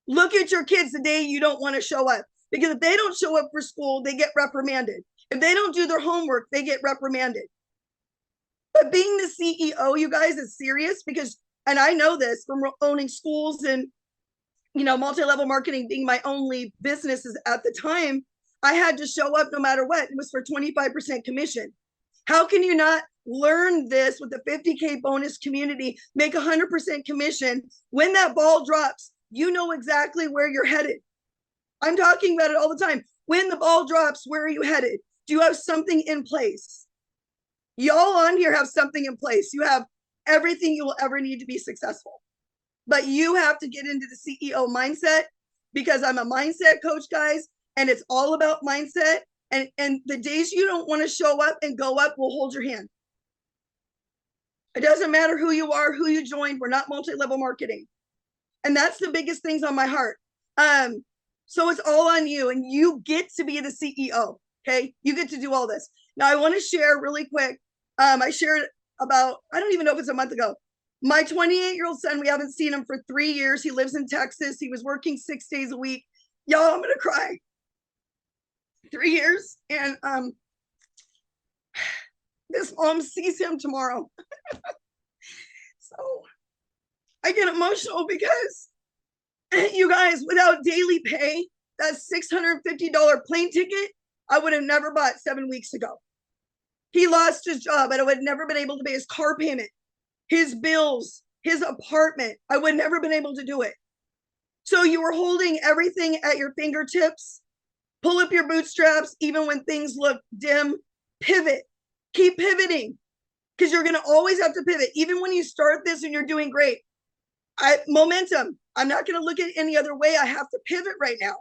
F: Look at your kids the day you don't want to show up. Because if they don't show up for school, they get reprimanded. If they don't do their homework, they get reprimanded. But being the CEO, you guys, is serious because, and I know this from owning schools and, you know, multi-level marketing being my only businesses at the time, I had to show up no matter what. It was for 25% commission. How can you not learn this with the 50K bonus community, make 100% commission? When that ball drops, you know exactly where you're headed. I'm talking about it all the time. When the ball drops, where are you headed? Do you have something in place? Y'all on here have something in place. You have everything you will ever need to be successful. But you have to get into the CEO mindset because I'm a mindset coach, guys, and it's all about mindset. And the days you don't want to show up and go up, we'll hold your hand. It doesn't matter who you are, who you joined. We're not multi-level marketing. And that's the biggest things on my heart. So it's all on you, and you get to be the CEO. Okay, you get to do all this. Now I want to share really quick. I shared about, I don't even know if it's a month ago. My 28-year-old son, we haven't seen him for 3 years. He lives in Texas. He was working 6 days a week. Y'all, I'm gonna cry. 3 years, and this mom sees him tomorrow. So I get emotional because you guys, without daily pay, that $650 plane ticket, I would have never bought 7 weeks ago. He lost his job, and I would have never been able to pay his car payment, his bills, his apartment. I would have never been able to do it. So you were holding everything at your fingertips. Pull up your bootstraps, even when things look dim. Pivot. Keep pivoting, because you're going to always have to pivot. Even when you start this and you're doing great. Momentum. I'm not going to look at it any other way. I have to pivot right now.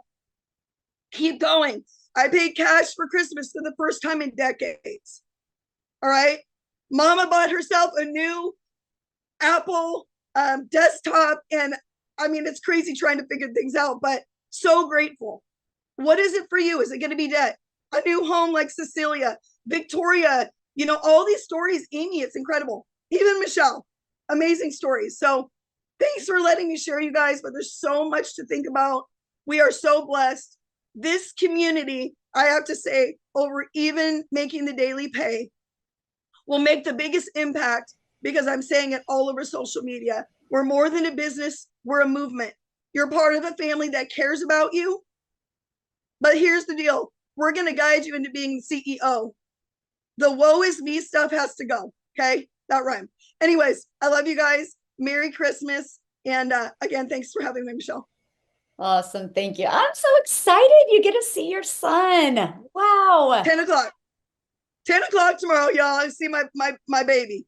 F: Keep going. I paid cash for Christmas for the first time in decades. All right. Mama bought herself a new Apple desktop. And I mean, it's crazy trying to figure things out, but so grateful. What is it for you? Is it going to be debt? A new home like Cecilia, Victoria, you know, all these stories. Amy, it's incredible. Even Michelle, amazing stories. So thanks for letting me share, you guys, but there's so much to think about. We are so blessed. This community, I have to say, over even making the daily pay, will make the biggest impact because I'm saying it all over social media. We're more than a business. We're a movement. You're part of a family that cares about you. But here's the deal. We're going to guide you into being the CEO. The woe is me stuff has to go. Okay? That rhymed. Anyways, I love you guys. Merry Christmas. And again, thanks for having me, Michelle.
A: Awesome. Thank you. I'm so excited. You get to see your son. Wow.
F: 10 o'clock. 10 o'clock tomorrow, y'all. I see my baby.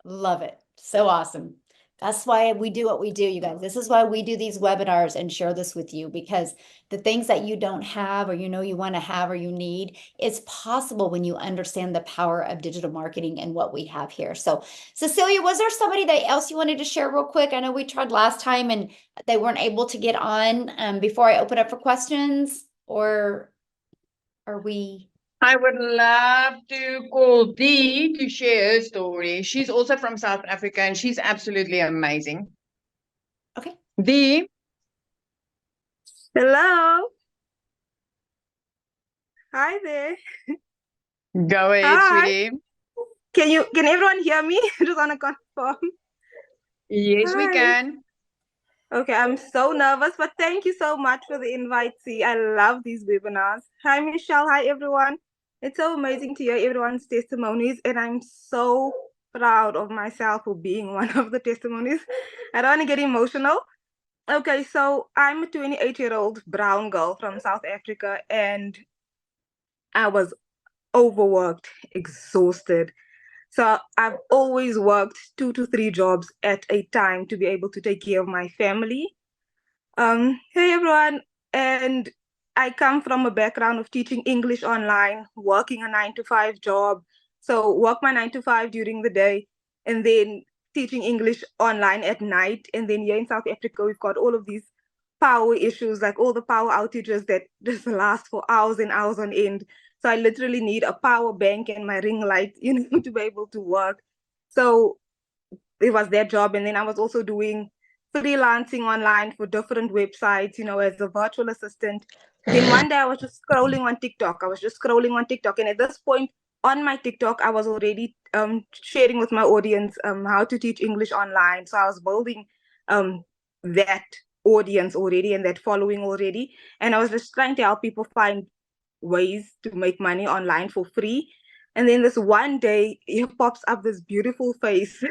A: Love it. So awesome. That's why we do what we do, you guys. This is why we do these webinars and share this with you, because the things that you don't have, or you know you want to have, or you need, it's possible when you understand the power of digital marketing and what we have here. So Cecilia, was there somebody else you wanted to share real quick? I know we tried last time and they weren't able to get on before I open up for questions, or Are we?
D: I would love to call Dee to share her story. She's also from South Africa and she's absolutely amazing.
A: Okay.
D: Dee,
C: Hello. Hi there.
D: go ahead,
C: Hi.
D: sweetie.
C: Can everyone hear me? I just want to confirm.
D: Yes, we
C: Hi.
D: can.
C: Okay, I'm so nervous, but thank you so much for the invite. See, I love these webinars. Hi, Michelle. Hi, everyone. It's so amazing to hear everyone's testimonies, and I'm so proud of myself for being one of the testimonies. I don't want to get emotional. Okay, so I'm a 28-year-old brown girl from South Africa, and I was overworked, exhausted. So I've always worked 2 to 3 jobs at a time to be able to take care of my family. Hey everyone, and I come from a background of teaching English online, working a 9 to 5 job. So work my 9 to 5 during the day, and then teaching English online at night. And then here in South Africa, we've got all of these power issues, like all the power outages that just last for hours and hours on end. So I literally need a power bank and my ring light, to be able to work. So it was their job. And then I was also doing freelancing online for different websites, as a virtual assistant. Then one day I was just scrolling on TikTok. And at this point on my TikTok, I was already sharing with my audience how to teach English online. So I was building that audience already and that following already. And I was just trying to help people find ways to make money online for free. And then this one day, it pops up this beautiful face,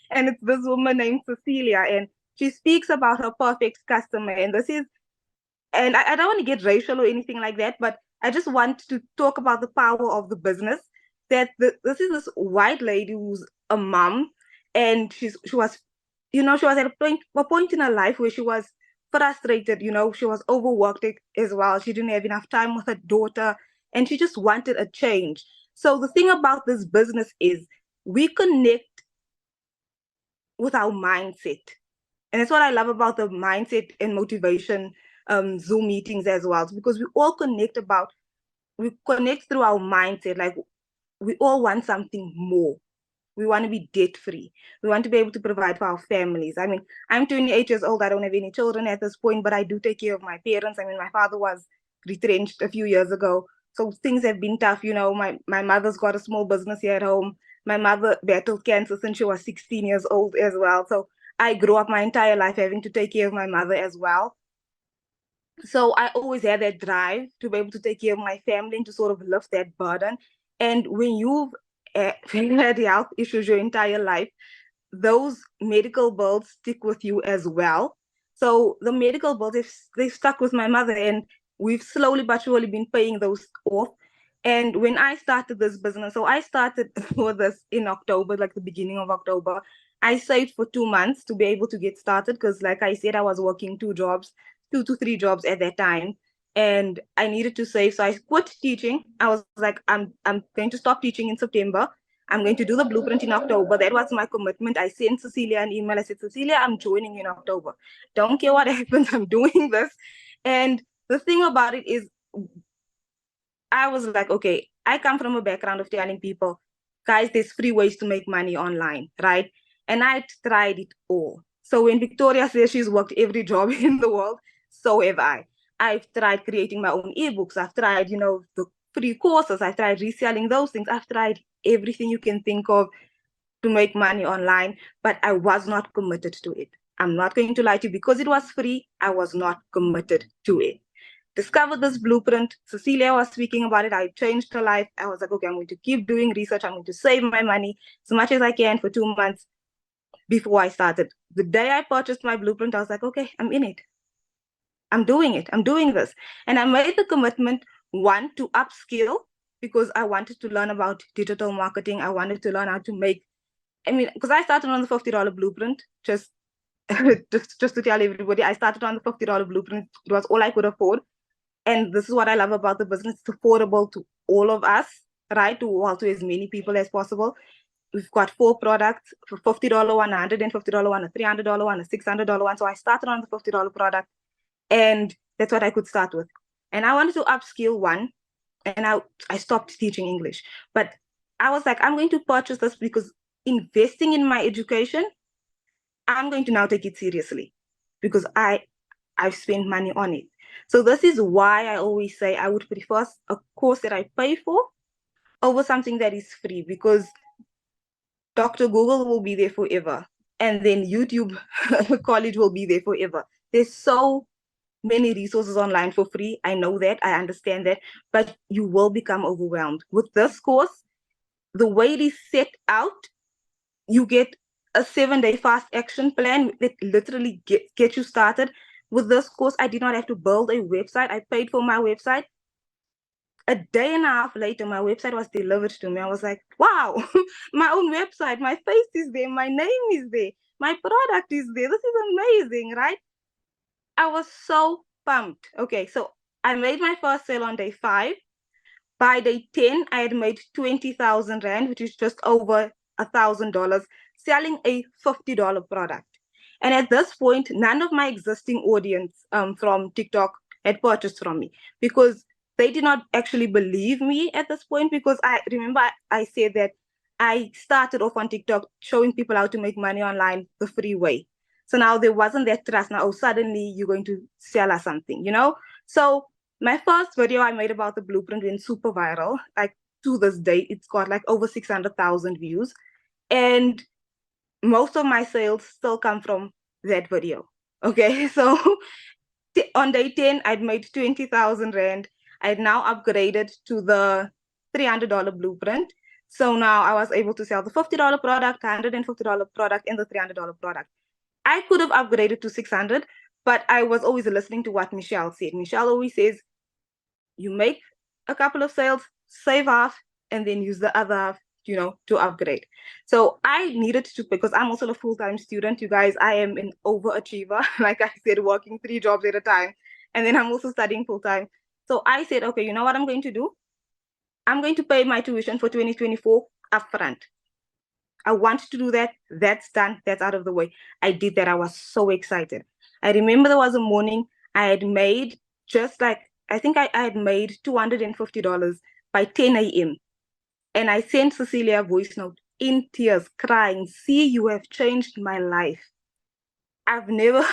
C: and it's this woman named Cecilia, and she speaks about her perfect customer. And I don't want to get racial or anything like that, but I just want to talk about the power of the business. This is this white lady who's a mom, and she was at a point in her life where she was frustrated. She was overworked as well. She didn't have enough time with her daughter, and she just wanted a change. So the thing about this business is we connect with our mindset. And that's what I love about the mindset and motivation Zoom meetings as well, because we connect through our mindset. Like, we all want something more. We want to be debt free. We want to be able to provide for our families. I mean, I'm 28 years old. I don't have any children at this point, but I do take care of my parents. I mean, my father was retrenched a few years ago. So things have been tough. My mother's got a small business here at home. My mother battled cancer since she was 16 years old as well. So I grew up my entire life having to take care of my mother as well. So I always had that drive to be able to take care of my family and to sort of lift that burden. And when you've had health issues your entire life, those medical bills stick with you as well. So the medical bills, they've stuck with my mother, and we've slowly but surely been paying those off. And when I started this business, so I started for this in October, like the beginning of October. I saved for 2 months to be able to get started because, like I said, I was working 2 to 3 jobs at that time, and I needed to save. So I quit teaching. I was like, I'm going to stop teaching in September. I'm going to do the blueprint in October. That was my commitment. I sent Cecilia an email. I said, Cecilia, I'm joining in October. Don't care what happens. I'm doing this. And the thing about it is, I was like, okay, I come from a background of telling people, guys, there's free ways to make money online, right? And I tried it all. So when Victoria says she's worked every job in the world, so have I. I've tried creating my own ebooks. I've tried, the free courses. I've tried reselling those things. I've tried everything you can think of to make money online, but I was not committed to it. I'm not going to lie to you. Because it was free, I was not committed to it. Discovered this blueprint. Cecilia was speaking about it. I changed her life. I was like, okay, I'm going to keep doing research. I'm going to save my money as much as I can for 2 months before I started. The day I purchased my blueprint, I was like, okay, I'm in it. I'm doing it. I'm doing this. And I made the commitment, one, to upskill, because I wanted to learn about digital marketing. I wanted to learn how to make, because I started on the $50 blueprint, just to tell everybody, I started on the $50 blueprint. It was all I could afford. And this is what I love about the business. It's affordable to all of us, right? To as many people as possible. We've got 4 products for $50 one, $150 one, a $300 one, a $600 one. So I started on the $50 product, and that's what I could start with. And I wanted to upskill, one,
G: and I stopped teaching English. But I was like, I'm going to purchase this because investing in my education, I'm going to now take it seriously because I've spent money on it. So this is why I always say I would prefer a course that I pay for over something that is free, because Dr. Google will be there forever. And then YouTube College will be there forever. There's so many resources online for free. I know that, I understand that, but you will become overwhelmed. With this course, the way it is set out, you get a 7-day fast action plan that literally get you started. With this course, I did not have to build a website. I paid for my website. A day and a half later, my website was delivered to me. I was like, wow, my own website, my face is there, my name is there, my product is there. This is amazing, right? I was so pumped. Okay, so I made my first sale on day 5. By day 10, I had made 20,000 Rand, which is just over $1,000, selling a $50 product. And at this point, none of my existing audience from TikTok had purchased from me because they did not actually believe me at this point, because I remember I said that I started off on TikTok showing people how to make money online the free way. So now there wasn't that trust. Now, oh, suddenly you're going to sell us something, you know? So my first video I made about the blueprint went super viral. Like to this day, it's got like over 600,000 views. And most of my sales still come from that video. Okay, so on day 10, I'd made 20,000 Rand. I'd now upgraded to the $300 blueprint. So now I was able to sell the $50 product, $150 product, and the $300 product. I could have upgraded to 600, but I was always listening to what Michelle said. Michelle always says, you make a couple of sales, save half, and then use the other half, you know, to upgrade. So I needed to, because I'm also a full-time student, you guys, I am an overachiever, like I said, working 3 jobs at a time. And then I'm also studying full-time. So I said, okay, you know what I'm going to do? I'm going to pay my tuition for 2024 upfront. I want to do that. That's done. That's out of the way. I did that. I was so excited. I remember there was a morning I had made just like, I think I had made $250 by 10 a.m. And I sent Cecilia a voice note in tears, crying, see, you have changed my life. I've never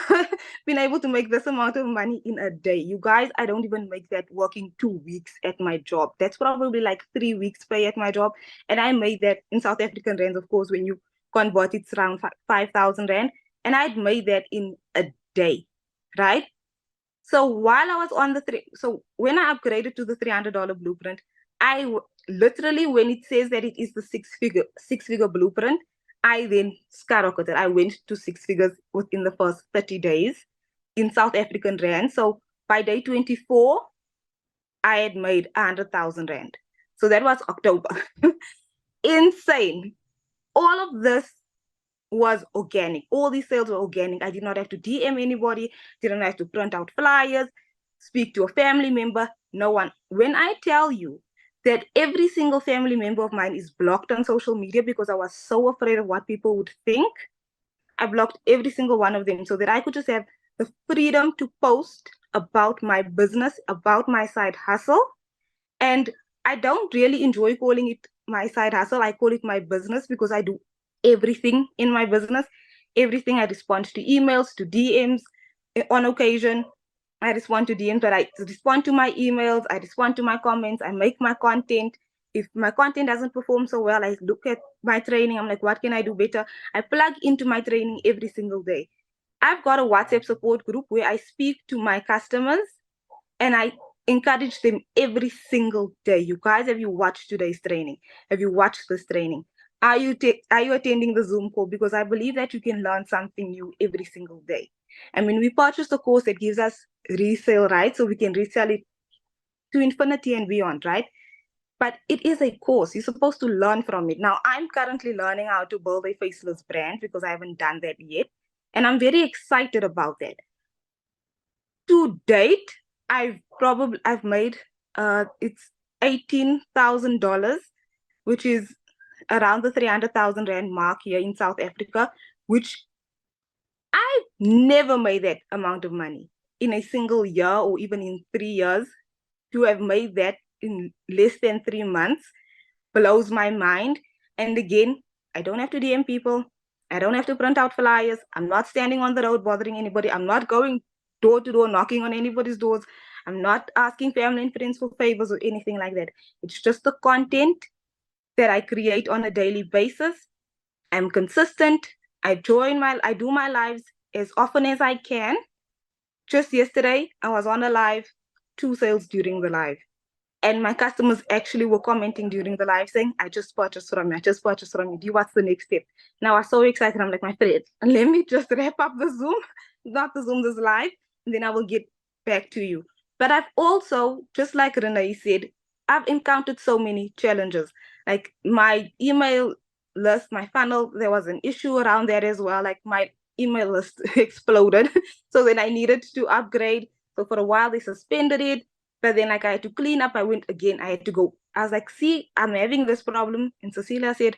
G: been able to make this amount of money in a day. You guys, I don't even make that working 2 weeks at my job. That's probably like 3 weeks pay at my job. And I made that in South African rands, of course, when you convert it's around 5,000 Rand. And I'd made that in a day, right? So while I was on so when I upgraded to the $300 blueprint, literally, when it says that it is the six-figure blueprint, I then skyrocketed. I went to 6 figures within the first 30 days in South African Rand. So by day 24, I had made 100,000 Rand. So that was October. Insane. All of this was organic. All these sales were organic. I did not have to DM anybody, didn't have to print out flyers, speak to a family member, no one. When I tell you that every single family member of mine is blocked on social media because I was so afraid of what people would think, I blocked every single one of them so that I could just have the freedom to post about my business, about my side hustle. And I don't really enjoy calling it my side hustle. I call it my business because I do everything in my business. Everything. I respond to emails, to DMs on occasion. I respond to DMs, but I respond to my emails. I respond to my comments. I make my content. If my content doesn't perform so well, I look at my training. I'm like, what can I do better? I plug into my training every single day. I've got a WhatsApp support group where I speak to my customers and I encourage them every single day. You guys, have you watched today's training? Have you watched this training? Are you attending the Zoom call? Because I believe that you can learn something new every single day. I mean, we purchased a course that gives us resale, right? So we can resell it to infinity and beyond, right? But it is a course. You're supposed to learn from it. Now, I'm currently learning how to build a faceless brand because I haven't done that yet. And I'm very excited about that. To date, I've made it's $18,000, which is around the 300,000 Rand mark here in South Africa, which I've never made that amount of money in a single year or even in 3 years. To have made that in less than 3 months blows my mind. And again, I don't have to DM people. I don't have to print out flyers. I'm not standing on the road bothering anybody. I'm not going door to door knocking on anybody's doors. I'm not asking family and friends for favors or anything like that. It's just the content that I create on a daily basis. I'm consistent. I do my lives as often as I can. Just yesterday, I was on a live, 2 sales during the live. And my customers actually were commenting during the live saying, I just purchased from you. I just purchased from you. What's the next step? Now I was so excited. I'm like, my friend, let me just wrap up the Zoom, not the Zoom, this live, and then I will get back to you. But I've also, just like Renee said, I've encountered so many challenges. Like my email list, my funnel, there was an issue around that as well. Like my email list exploded. So then I needed to upgrade. So for a while they suspended it. But then like I had to clean up. I went again. I had to go. I was like, see, I'm having this problem. And Cecilia said,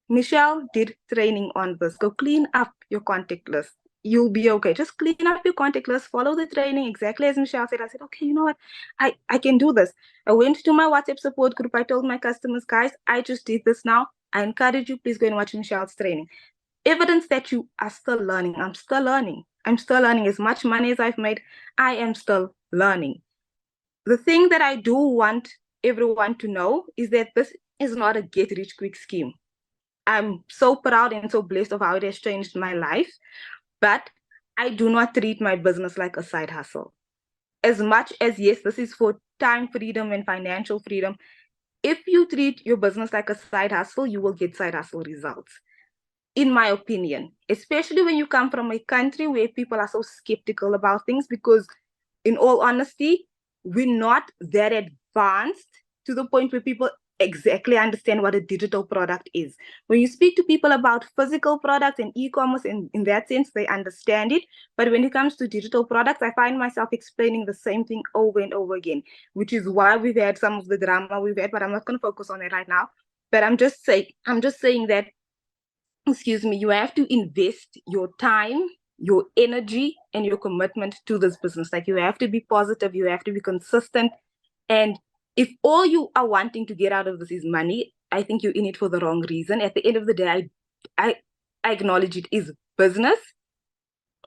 G: Michelle did training on this. Go clean up your contact list. You'll be okay. Just clean up your contact list. Follow the training exactly as Michelle said. I said, okay, you know what? I can do this. I went to my WhatsApp support group. I told my customers, guys, I just did this now. I encourage you, please go and watch Michelle's training. Evidence that you are still learning. I'm still learning. I'm still learning. As much money as I've made, I am still learning. The thing that I do want everyone to know is that this is not a get-rich-quick scheme. I'm so proud and so blessed of how it has changed my life, but I do not treat my business like a side hustle. As much as, yes, this is for time freedom and financial freedom, if you treat your business like a side hustle, you will get side hustle results, in my opinion, especially when you come from a country where people are so skeptical about things, because in all honesty, we're not that advanced to the point where people exactly understand what a digital product is. When you speak to people about physical products and e-commerce, in that sense, they understand it. But when it comes to digital products, I find myself explaining the same thing over and over again, which is why we've had some of the drama we've had, but I'm not going to focus on it right now. But I'm just saying that, excuse me, you have to invest your time, your energy, and your commitment to this business. Like, you have to be positive, you have to be consistent. And if all you are wanting to get out of this is money, I think you're in it for the wrong reason. At the end of the day, I acknowledge it is business,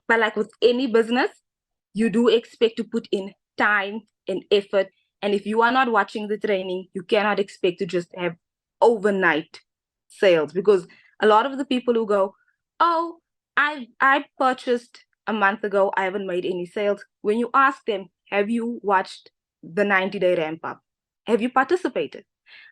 G: but like with any business, you do expect to put in time and effort. And if you are not watching the training, you cannot expect to just have overnight sales, because a lot of the people who go, oh, I purchased a month ago, I haven't made any sales. When you ask them, have you watched the 90-day ramp up? Have you participated?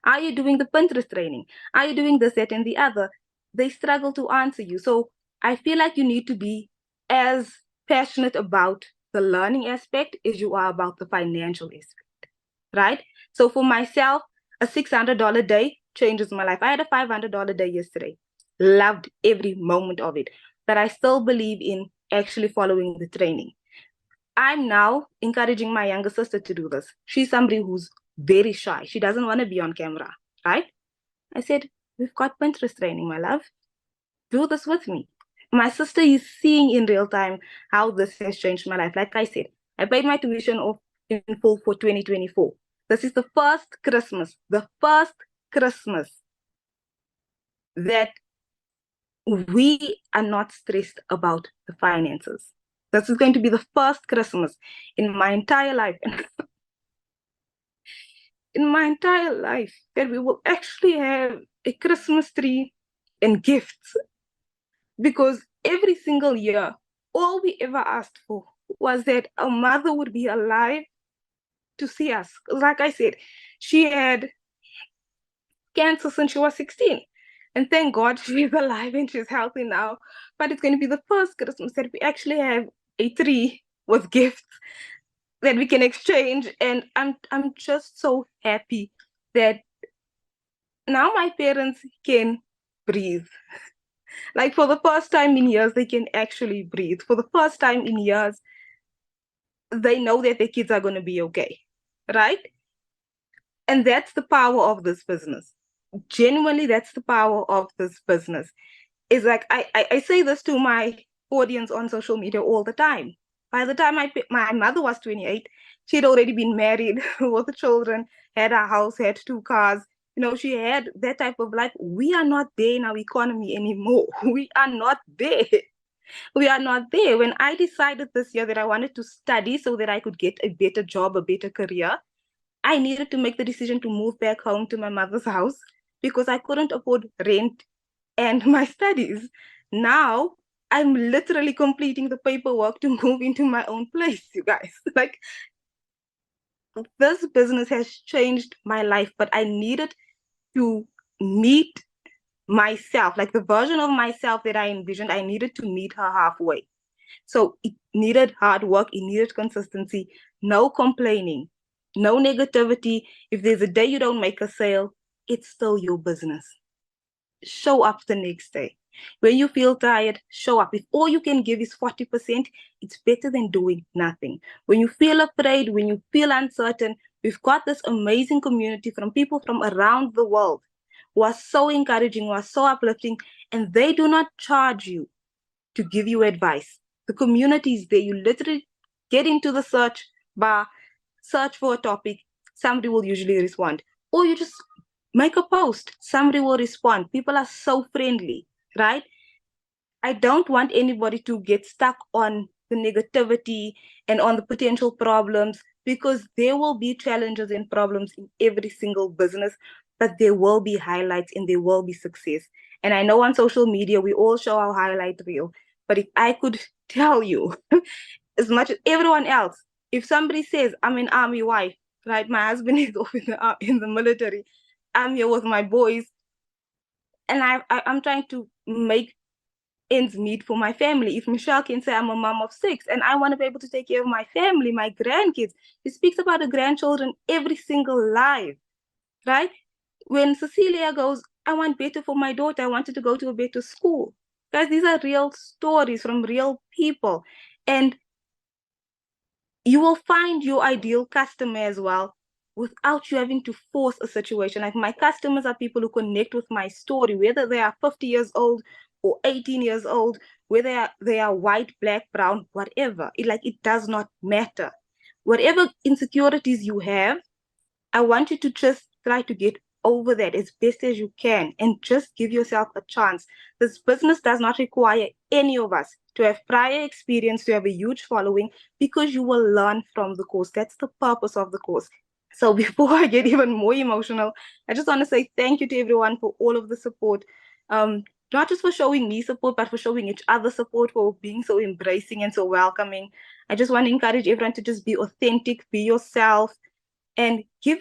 G: Are you doing the Pinterest training? Are you doing this, that, and the other? They struggle to answer you. So I feel like you need to be as passionate about the learning aspect as you are about the financial aspect, right? So for myself, a $600 day changes my life. I had a $500 day yesterday. Loved every moment of it. But I still believe in actually following the training. I'm now encouraging my younger sister to do this. She's somebody who's very shy. She doesn't want to be on camera, right? I said, we've got Pinterest training, my love. Do this with me. My sister is seeing in real time how this has changed my life. Like I said, I paid my tuition off in full for 2024. This is the first Christmas that we are not stressed about the finances. This is going to be the first Christmas in my entire life. In my entire life that we will actually have a Christmas tree and gifts. Because every single year, all we ever asked for was that a mother would be alive to see us. Like I said, she had cancer since she was 16. And thank God she's alive and she's healthy now. But it's going to be the first Christmas that we actually have a tree with gifts that we can exchange. And I'm just so happy that now my parents can breathe. Like, for the first time in years, they can actually breathe. For the first time in years, they know that their kids are going to be okay, right? And that's the power of this business. Genuinely, that's the power of this business. It's like, I say this to my audience on social media all the time. By the time my mother was 28, She'd already been married with children, had a house, had 2 cars. You know, she had that type of life. We are not there in our economy anymore. We are not there. We are not there. When I decided this year that I wanted to study so that I could get a better job, a better career, I needed to make the decision to move back home to my mother's house because I couldn't afford rent and my studies. Now I'm literally completing the paperwork to move into my own place, you guys. Like, this business has changed my life, but I needed to meet myself, like the version of myself that I envisioned. I needed to meet her halfway. So it needed hard work, it needed consistency, no complaining, no negativity. If there's a day you don't make a sale, it's still your business. Show up the next day. When you feel tired, show up. If all you can give is 40%, it's better than doing nothing. When you feel afraid, when you feel uncertain, we've got this amazing community from people from around the world who are so encouraging, who are so uplifting, and they do not charge you to give you advice. The community is there. You literally get into the search bar, search for a topic, somebody will usually respond. Or you just make a post, somebody will respond. People are so friendly, right? I don't want anybody to get stuck on the negativity and on the potential problems, because there will be challenges and problems in every single business, but there will be highlights and there will be success. And I know on social media, we all show our highlight reel, but if I could tell you, as much as everyone else, if somebody says, I'm an army wife, right? My husband is off in the military. I'm here with my boys, and I'm trying to make ends meet for my family. If Michelle can say I'm a mom of 6 and I want to be able to take care of my family, my grandkids, she speaks about the grandchildren every single live, right? When Cecilia goes, I want better for my daughter, I wanted to go to a better school. Guys, these are real stories from real people. And you will find your ideal customer as well without you having to force a situation. Like, my customers are people who connect with my story, whether they are 50 years old or 18 years old, whether they are white, black, brown, whatever. It does not matter. Whatever insecurities you have, I want you to just try to get over that as best as you can and just give yourself a chance. This business does not require any of us to have prior experience, to have a huge following, because you will learn from the course. That's the purpose of the course. So before I get even more emotional, I just want to say thank you to everyone for all of the support. Not just for showing me support, but for showing each other support, for being so embracing and so welcoming. I just want to encourage everyone to just be authentic, be yourself, and give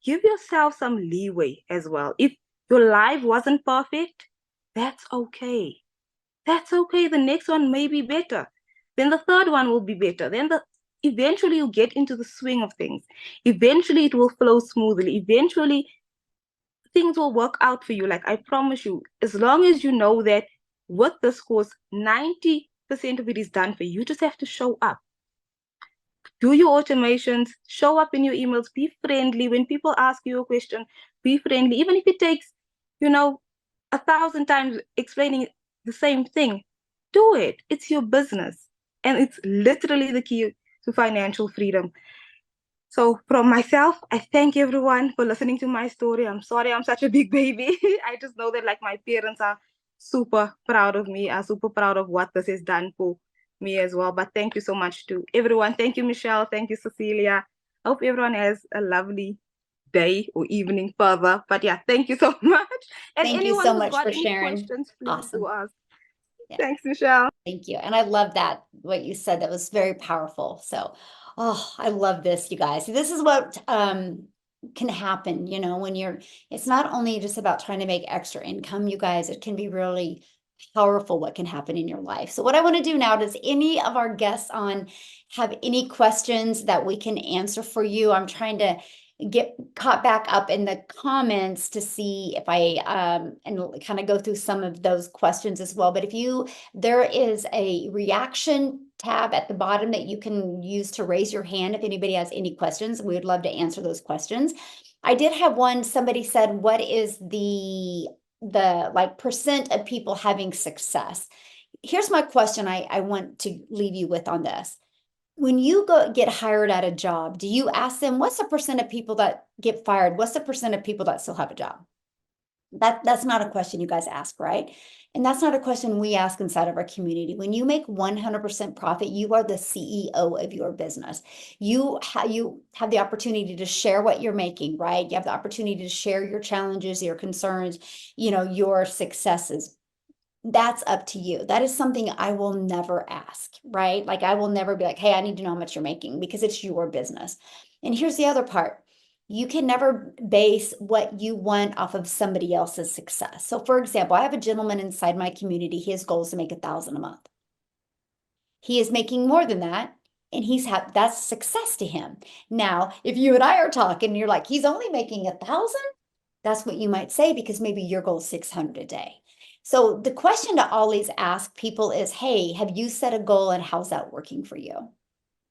G: yourself some leeway as well. If your life wasn't perfect, that's okay. That's okay. The next one may be better. Then the third one will be better. Eventually you get into the swing of things. Eventually it will flow smoothly. Eventually things will work out for you. Like, I promise you, as long as you know that with this course, 90% of it is done for you. You just have to show up. Do your automations, show up in your emails, be friendly. When people ask you a question, be friendly. Even if it takes, 1,000 times explaining the same thing, do it. It's your business. And it's literally the key to financial freedom. So from myself, I thank everyone for listening to my story. I'm sorry I'm such a big baby. I just know that, like, my parents are super proud of me, are super proud of what this has done for me as well. But thank you so much to everyone. Thank you, Michelle. Thank you, Cecilia. I hope everyone has a lovely day or evening further. But yeah, thank you so much. And
A: Thank you
G: anyone
A: so
G: who's
A: much
G: got
A: for
G: any
A: sharing.
G: questions, please
A: Awesome.
G: do ask.
A: Yeah.
G: Thanks, Michelle.
A: Thank you. And I love that, what you said. That was very powerful. So, I love this, you guys. This is what can happen, when it's not only just about trying to make extra income, you guys, it can be really powerful what can happen in your life. So what I want to do now, does any of our guests on have any questions that we can answer for you? I'm trying to get caught back up in the comments to see if I and kind of go through some of those questions as well. But there is a reaction tab at the bottom that you can use to raise your hand if anybody has any questions. We would love to answer those questions. I did have one. Somebody said, what is the percent of people having success? Here's my question I want to leave you with on this. when you get hired at a job, do you ask them, what's the percent of people that get fired? What's the percent of people that still have a job? That's not a question you guys ask, right? And that's not a question we ask inside of our community. When you make 100% profit, you are the CEO of your business. You have the opportunity to share what you're making, right? You have the opportunity to share your challenges, your concerns, your successes. That's up to you. That is something I will never ask, right? Like I will never be like, hey, I need to know how much you're making, because it's your business. And here's the other part. You can never base what you want off of somebody else's success. So for example, I have a gentleman inside my community. His goal is to make $1,000 a month. He is making more than that, and that's success to him. Now, if you and I are talking, and you're like, he's only making 1,000, that's what you might say, because maybe your goal is 600 a day. So the question to always ask people is, hey, have you set a goal and how's that working for you?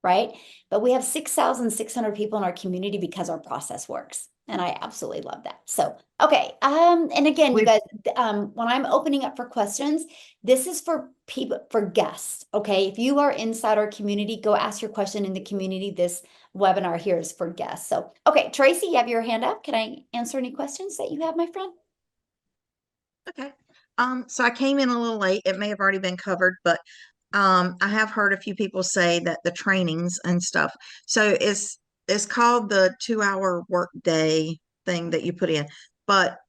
A: Right? But we have 6,600 people in our community because our process works. And I absolutely love that. So, okay. And again, you guys, when I'm opening up for questions, this is for people, for guests. Okay. If you are inside our community, go ask your question in the community. This webinar here is for guests. So, okay, Tracy, you have your hand up. Can I answer any questions that you have, my friend?
H: Okay. So I came in a little late. It may have already been covered, but I have heard a few people say that the trainings and stuff. So it's called the 2-hour work day thing that you put in. But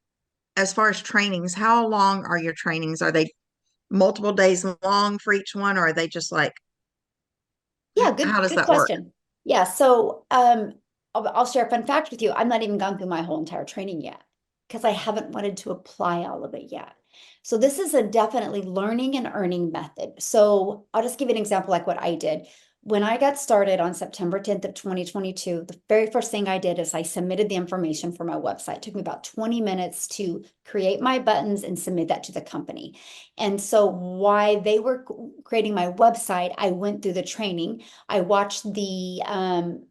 H: as far as trainings, how long are your trainings? Are they multiple days long for each one, or are they just like,
A: Yeah,
H: how does
A: good
H: that work?
A: question. Yeah, so I'll share a fun fact with you. I'm not even gone through my whole entire training yet, because I haven't wanted to apply all of it yet. So this is a definitely learning and earning method. So I'll just give you an example like what I did. When I got started on September 10th of 2022, the very first thing I did is I submitted the information for my website. It took me about 20 minutes to create my buttons and submit that to the company. And so while they were creating my website, I went through the training. I watched the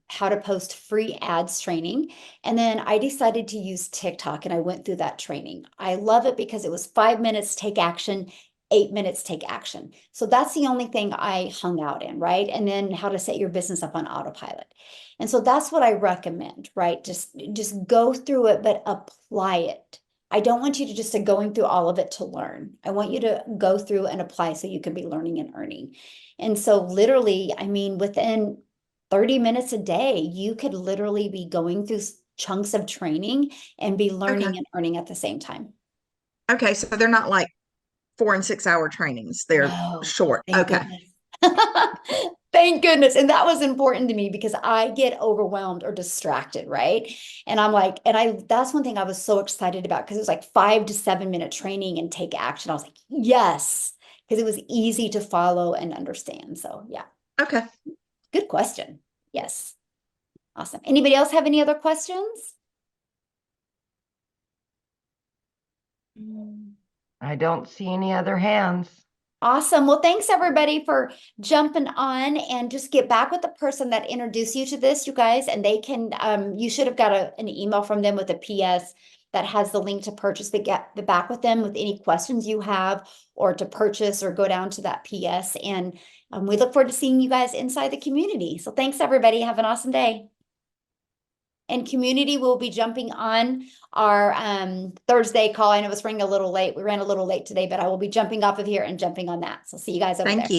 A: how to post free ads training. And then I decided to use TikTok, and I went through that training. I love it because it was 5 minutes, take action, 8 minutes, take action. So that's the only thing I hung out in, right? And then how to set your business up on autopilot. And so that's what I recommend, right? Just go through it, but apply it. I don't want you to just going through all of it to learn. I want you to go through and apply so you can be learning and earning. And so literally, I mean, within 30 minutes a day, you could literally be going through chunks of training and be learning
H: Okay.
A: and earning at the same time.
H: Okay, so they're not like 4 and 6 hour trainings. They're
A: No,
H: short.
A: thank
H: Okay.
A: goodness. Thank goodness. And that was important to me because I get overwhelmed or distracted, right? And I'm like, that's one thing I was so excited about, because it was like 5 to 7 minute training and take action. I was like, yes, because it was easy to follow and understand. So yeah.
H: Okay.
A: Good question. Yes. Awesome. Anybody else have any other questions?
B: I don't see any other hands.
A: Awesome. Well, thanks everybody for jumping on, and just get back with the person that introduced you to this, you guys, and they can, you should have got an email from them with a PS that has the link to purchase, get back with them with any questions you have, or to purchase, or go down to that PS. And we look forward to seeing you guys inside the community. So thanks everybody. Have an awesome day. And community will be jumping on our Thursday call. I know it's running a little late. We ran a little late today, but I will be jumping off of here and jumping on that. So see you guys over there.
H: Thank you.